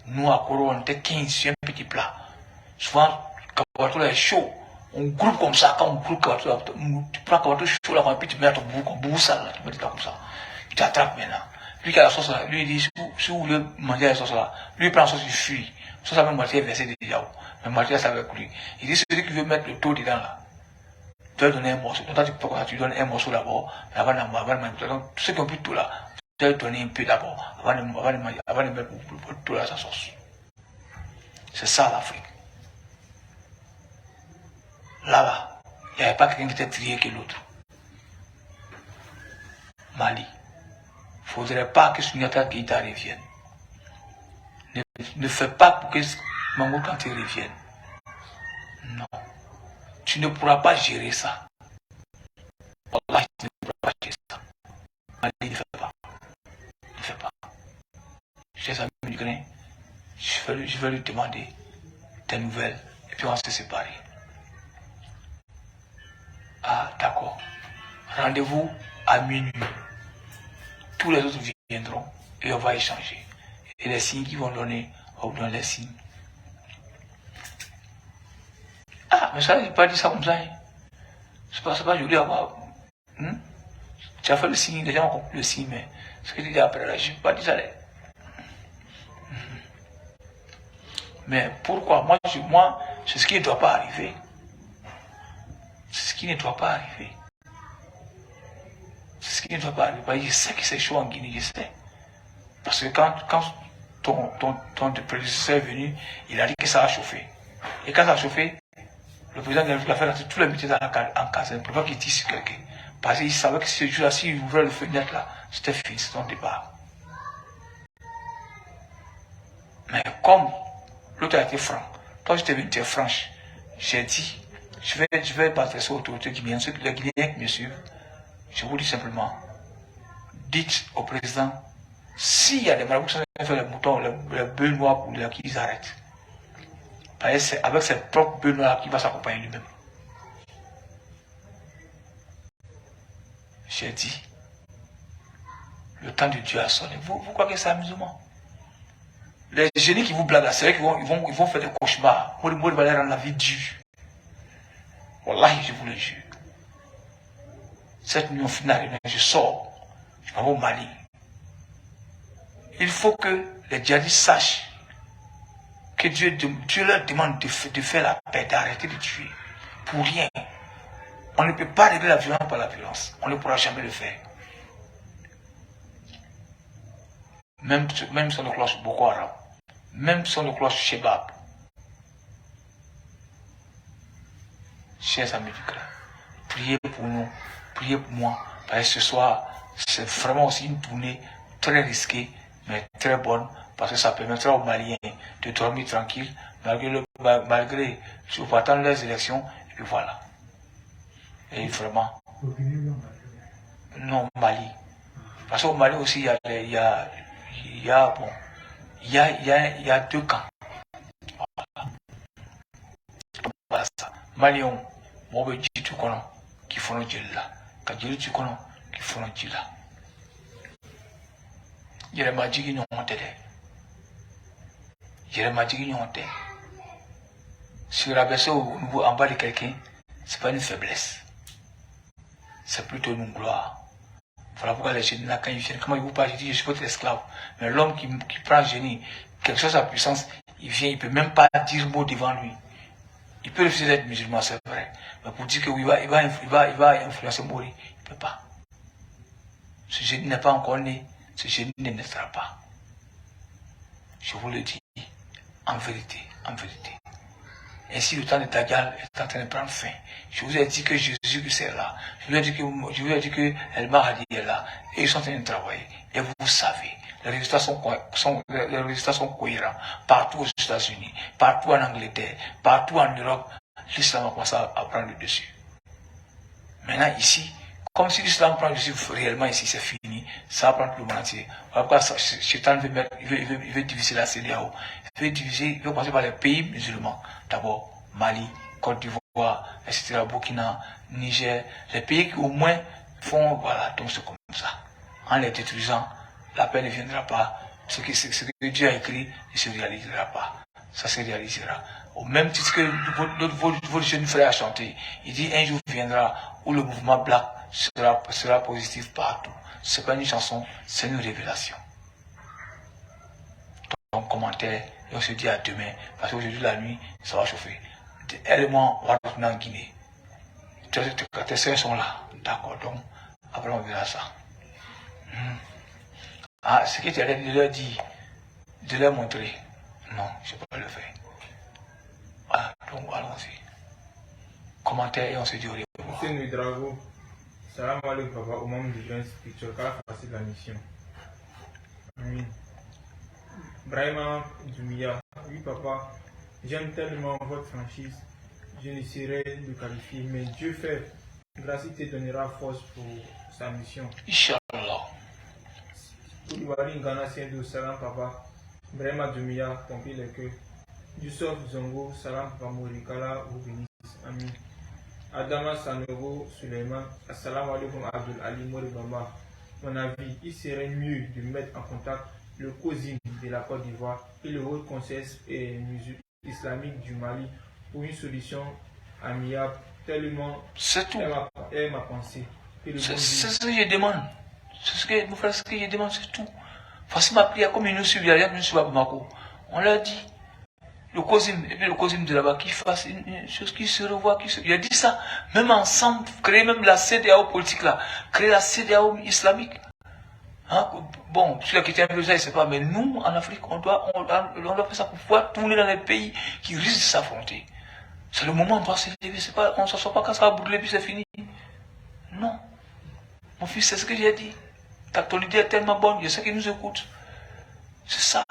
Nous à Koro, on était 15 sur un petit plat. Souvent, quand on est chaud, On groupe comme ça, quand on groupe, tu prends Kawato chaud là, puis tu mets ton bout sale là, tu mets dedans comme ça. Il t'attrape maintenant. Lui qui a la sauce là, lui il dit, si vous voulez manger la sauce là, lui il prend la sauce, il fuit. Ça, ça même moitié versé déjà. Mais moitié ça avec lui. Il dit, celui qui veut mettre le dos dedans là, tu dois donner un morceau. Donc, tu donnes un morceau d'abord, avant de manger. Donc, ceux qui ont pris tout là, tu dois donner un peu d'abord, avant de mettre tout là sa sauce. C'est ça l'Afrique. Là-bas, il n'y avait pas quelqu'un qui était trié que l'autre. Mali. Il ne faudrait pas que Sundiata Keïta revienne. Ne fais pas pour que Mango Kanté revienne. Non. Tu ne pourras pas gérer ça. Wallah, tu ne pourras pas gérer ça. Mali ne fait pas. Ne fais pas. Chers amis du grain, je vais lui demander des nouvelles et puis on va se séparer. Ah, d'accord. Rendez-vous à minuit. Tous les autres viendront et on va échanger. Et les signes qu'ils vont donner, on va donner les signes. Ah, mais ça, je n'ai pas dit ça comme ça. Hein. C'est pas joli à voir. Tu as fait le signe, les gens ont compris le signe, mais ce que tu dis après là, je n'ai pas dit ça. Mais pourquoi? Moi, c'est ce qui ne doit pas arriver. C'est ce qui ne doit pas arriver. C'est ce qui ne doit pas arriver. Je sais que c'est chaud en Guinée, je sais. Parce que quand ton prédécesseur est venu, il a dit que ça a chauffé. Et quand ça a chauffé, le président de la République a fait rentrer tous les militaires en caserne pour pas qu'il tire sur quelqu'un. Parce qu'il savait que ce jour-là, s'il ouvrait le fenêtre là, c'était fini, c'était son départ. Mais comme l'autre a été franc, toi je t'ai venu, tu es franche, j'ai dit, je vais m'adresser aux autorités guinéennes, ceux les Guinéens qui me suivent, je vous dis simplement, dites au président, s'il y a des marabouts qui sont fait les moutons, les bœufs noirs pour qu'ils arrêtent. Parce que c'est avec ses propres bœufs noirs qu'il va s'accompagner lui-même. J'ai dit, le temps de Dieu a sonné. Vous croyez que c'est amusement? Les génies qui vous blaguent, c'est vrai qu'ils vont faire des cauchemars. Moi, il va leur rendre la vie dure. Wallahi, je vous le jure. Cette nuit finale, je sors. Je m'en vais au Mali. Il faut que les djihadistes sachent que Dieu leur demande de faire la paix, d'arrêter de tuer. Pour rien. On ne peut pas régler la violence par la violence. On ne pourra jamais le faire. Même sur le cloche Boko Haram. Même sur le cloche Shebab. Chers amis du cœur, priez pour nous, priez pour moi, parce que ce soir, c'est vraiment aussi une tournée très risquée, mais très bonne, parce que ça permettra aux Maliens de dormir tranquille, malgré si vous attendre les élections, et puis voilà. Et vraiment. Non, Mali. Parce qu'au Mali aussi, il y a deux camps. Voilà ça. Maliens, moi, je dis tout qui font le gel là. Quand je dis tout qui font le gel là. Il y a des magiques qui n'ont pas été. Il y a des magiques qui n'ont pas été. Si vous rabaissez au niveau en bas de quelqu'un, ce n'est pas une faiblesse. C'est plutôt une gloire. Voilà pourquoi les génies là, quand ils viennent, comment ils vous parlent, je dis, je suis votre esclave. Mais l'homme qui prend le génie, quelque chose à puissance, il vient, il ne peut même pas dire mot devant lui. Il peut refuser d'être musulman, c'est vrai. Mais pour dire qu'il va influencer Mori, il ne peut pas. Ce génie n'est pas encore né, ce génie ne naîtra pas. Je vous le dis, en vérité, en vérité. Ainsi, le temps de Dajjal est en train de prendre fin. Je vous ai dit que Jésus est là. Je vous ai dit que El Mahdi est là. Et ils sont en train de travailler. Et vous savez, les résultats sont cohérents. Partout aux États-Unis, partout en Angleterre, partout en Europe, l'islam a commencé à prendre le dessus. Maintenant, ici, comme si l'islam prend le dessus réellement ici, c'est fini. Ça va prendre tout le monde entier. Voilà pourquoi Chétan veut diviser la CEDEAO. Il veut passer par les pays musulmans. D'abord, Mali, Côte d'Ivoire, etc., Burkina, Niger. Les pays qui au moins font, voilà, donc c'est comme ça. En les détruisant, la paix ne viendra pas. Ce que Dieu a écrit ne se réalisera pas. ça se réalisera. Au même titre que votre jeune frère a chanté, il dit un jour viendra où le mouvement black sera positif partout. Ce n'est pas une chanson, c'est une révélation. Donc, commentaire, et on se dit à demain, parce qu'aujourd'hui la nuit, ça va chauffer. Elle et moi, on va retourner en Guinée. Tes soeurs sont là, d'accord, donc après on verra ça. Ah, ce que tu allais leur dire, de leur montrer, non, je ne peux pas le faire. Voilà, donc allons-y. Commentaire et on se dit au revoir. Monsieur Nudrago, salam alaikum papa, au moment du grand spirituel, car facile la mission. Amen. Brahima Dumia, oui papa, j'aime tellement votre franchise, je ne saurais le qualifier, mais Dieu fait, grâce te donnera force pour sa mission. Inch'Allah. Koulibaly Ghana Sendou, salam papa, Brahima Dumia, pompier le cœur. Yusuf Zongo, salam papa Morikala, vous bénisse, amin. Adama Sanogo Suleiman, assalamu alaikum Abdul Ali Moribamba. Mon avis, il serait mieux de mettre en contact le COSIM de la Côte d'Ivoire et le Haut Conseil islamique du Mali pour une solution amiable. Tellement c'est tout. Est ma pensée. C'est ce que je demande. C'est ce que vous faites, ce que je demande, c'est tout. Voici ma prière, comme ils nous suivent, nous suivent à Bamako. On leur dit, le COSIM, et puis le COSIM de là-bas, qui fasse une chose qui se revoit, il a dit ça, même ensemble, créer même la CEDEAO politique là, créer la CEDEAO islamique. Hein? Bon, sur la question de ça, je ne sais pas, mais nous, en Afrique, on doit faire ça pour pouvoir tourner dans les pays qui risquent de s'affronter. C'est le moment où on doit se lever, on ne s'assoit pas quand ça va brûler, puis c'est fini. Non. Mon fils, c'est ce que j'ai dit. Ton idée est tellement bonne, je sais qu'il nous écoute. C'est ça.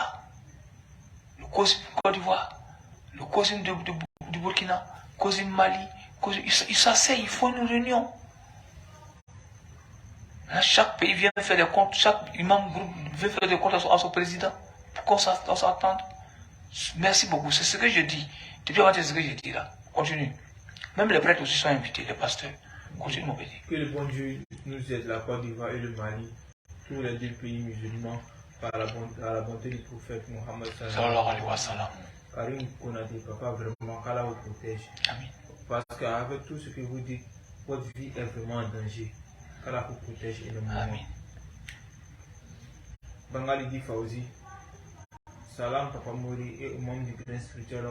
Le COSIM Côte d'Ivoire, le COSIM du Burkina, COSIM Mali, ils s'asseyent, il faut une réunion. Là, chaque pays vient faire des comptes, chaque imam groupe veut faire des comptes à son président pour qu'on s'attende. Merci beaucoup, c'est ce que je dis. Depuis avant, c'est ce que je dis là. Continue. Même les prêtres aussi sont invités, les pasteurs. Continue mon petit. Que le bon Dieu nous aide, la Côte d'Ivoire et le Mali, tous les deux pays musulmans, par la bonté du prophète Mohammed sallallahu alayhi wa sallam. Karim Konate, papa, vraiment, qu'Allah vous protège. Amen. Parce qu'avec tout ce que vous dites, votre vie est vraiment en danger. Qu'Allah vous protège énormément. Amen. Bangali dit Fauzi, salam papa Mori et au monde du grain spirituel.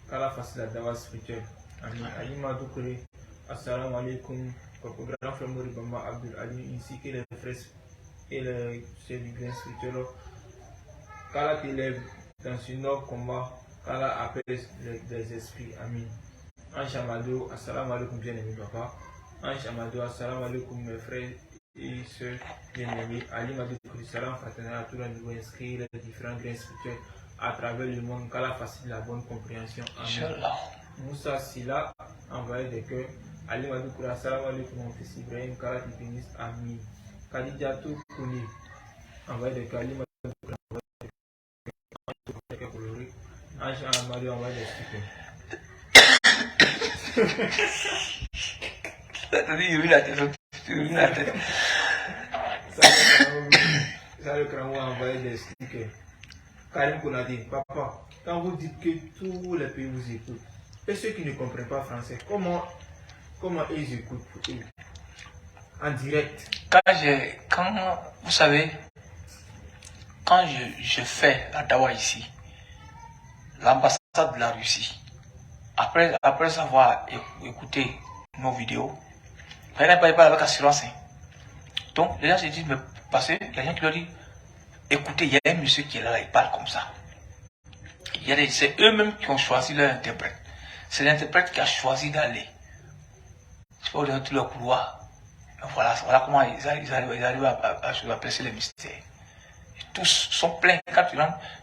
Qu'Allah fasse la dawa spirituelle. Amen. Alima Doukore, assalamu alaikum, papa grand frère Mori Bamba Abdul Ali, ainsi que les frères et les chefs du grain spirituel. Qu'Allah t'élève dans ce noble combat, qu'Allah apaise les esprits. Amen. Ange Amadou, assalamu alaikum, bien-aimé papa. Ange Amadou, assalamu alaikum, mes frères et sœurs bien-aimés. Ali Madou salam fraternel à tous les nouveaux inscrits, les différents grains spirituels à travers le monde, qu'Allah facilite la bonne compréhension. Amen. Moussa Silla, envoyé des cœurs. Ali Madou assalamu alaikum, mon fils Ibrahim, qu'Allah te bénisse. Amen. Kadijatou Kouni, envoyé des cœurs. Ali Madou coloré. Ange Amadou, envoyé des stickers. Ça le cran envoyé des stickers. Karim Konadi, papa, quand vous dites que tous les pays vous écoutent, et ceux qui ne comprennent pas français, comment ils écoutent en direct? Vous savez, quand je fais la dawa ici, l'ambassade de la Russie, après avoir écouté nos vidéos, ils ne parlent pas avec assurance. Donc, les gens se disent, mais parce que les gens qui leur disent, écoutez, il y a un monsieur qui est là, il parle comme ça. C'est eux-mêmes qui ont choisi leur interprète. C'est l'interprète qui a choisi d'aller. Je ne sais pas où dans tous leurs couloirs. Voilà comment ils arrivent à placer les mystères. Et tous sont pleins. Quand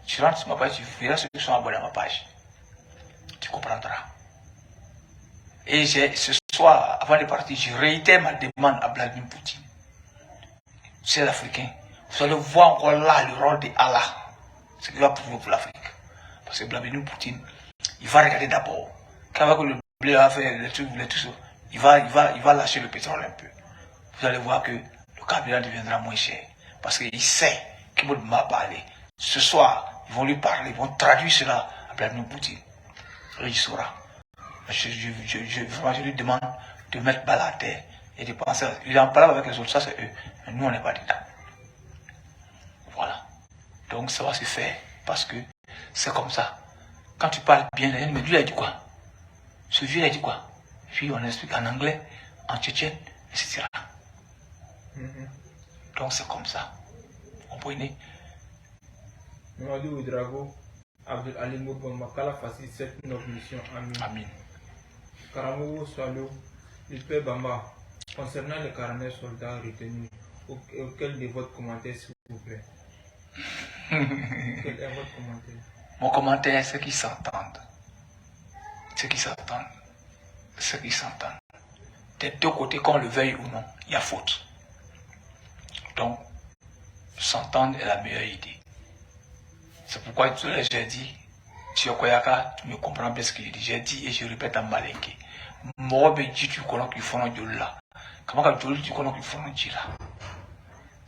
tu rentres sur ma page, tu verras ceux qui sont abonnés à ma page. Tu comprendras. Et ce soir, avant de partir, je réitère ma demande à Vladimir Poutine. C'est l'Africain. Vous allez voir encore là le rôle d'Allah. Ce qu'il va prouver pour l'Afrique. Parce que Vladimir Poutine, il va regarder d'abord. Quand le blé va faire les trucs, il va lâcher le pétrole un peu. Vous allez voir que le carburant deviendra moins cher. Parce qu'il sait qu'il m'a parlé. Ce soir, ils vont lui parler, ils vont traduire cela à Vladimir Poutine. Et il saura. Je lui demande de mettre balle à terre et de penser. Il en parle avec les autres, ça c'est eux. Mais nous, on n'est pas dedans. Voilà. Donc ça va se faire parce que c'est comme ça. Quand tu parles bien, mais lui, il a dit quoi? Ce vieux, il a dit quoi? Puis on explique en anglais, en tchétchène, etc. Donc c'est comme ça. Vous comprenez? Mamadou Ouedraogo, Abdel Ali Mourgon, Makala facilite cette notre mission. Amin. Amin. Karamogo Swalo, le père Bamba, concernant les 49 soldats retenus, auquel de votre commentaire s'il vous plaît? Quel est votre commentaire? Mon commentaire, c'est qu'ils s'entendent. Ceux qui s'entendent. Ceux qui s'entendent. Des deux côtés, qu'on le veuille ou non, il y a faute. Donc, s'entendre est la meilleure idée. C'est pourquoi j'ai dit, sur Koyaka, tu me comprends bien ce que je dis. J'ai dit et je répète en malinqué. Moi, je dis tu connais qu'il faut un Dieu là. Comment tu connais qu'il faut un Dieu là?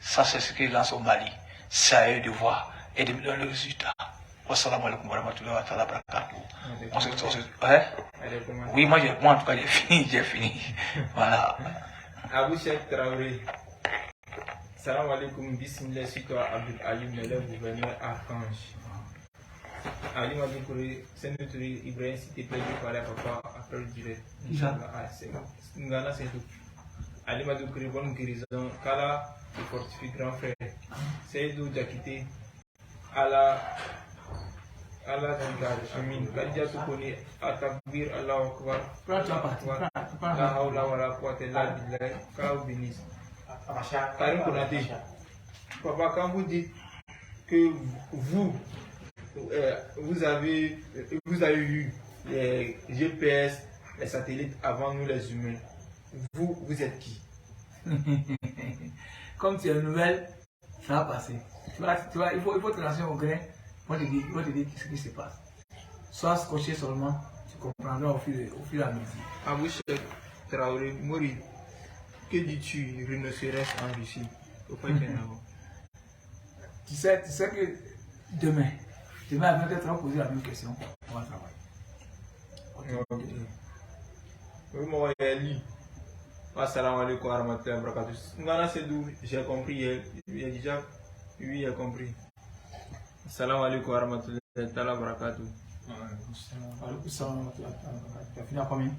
Ça, c'est ce qu'il lance au Mali. C'est à eux de voir et de me donner le résultat. Wassalamu alaikum wa rahmatullahi wa barakatuh. Oui, moi en tout cas j'ai fini. Voilà. Abou Cheikh Traoré. Salam alaikum, bismillah, sur toi Abdul Alim, le gouverneur Archange. Ali Madoukoury, Sénétouri, Ibrahim, s'il te plaît, je parle à papa après le direct. Inch'Allah, c'est Ngana, c'est tout. Ali Madoukoury, bonne guérison. Kala, le fortifie grand frère. Seydou Diakité, Allah Amin. Kadja Toukoni, Atakbir, Allah Akbar. La Haoula wa la Quwwata illa billah. Kala vous bénisse. Karim Konaté, papa, quand vous dites que vous avez eu les GPS, les satellites avant nous les humains, vous êtes qui? Comme tu as une nouvelle, ça va passer. Tu vois, il faut te lancer au grain, on te dit ce qui se passe. Sois scotché seulement, tu comprendras au fil et à mesure. Abou Cheikh Traoré, Mori, que dis-tu, rhinocéros en Russie? Tu sais que demain, à 20h, on va poser la même question. On va travailler. Oui, moi, assalamu alaikum wa rahmatullahi wa barakatuh. Ngana Sedou, j'ai compris, il a déjà, oui, il a compris. Assalamu alaikum wa rahmatullahi wa barakatuh. Tu as fini à combien?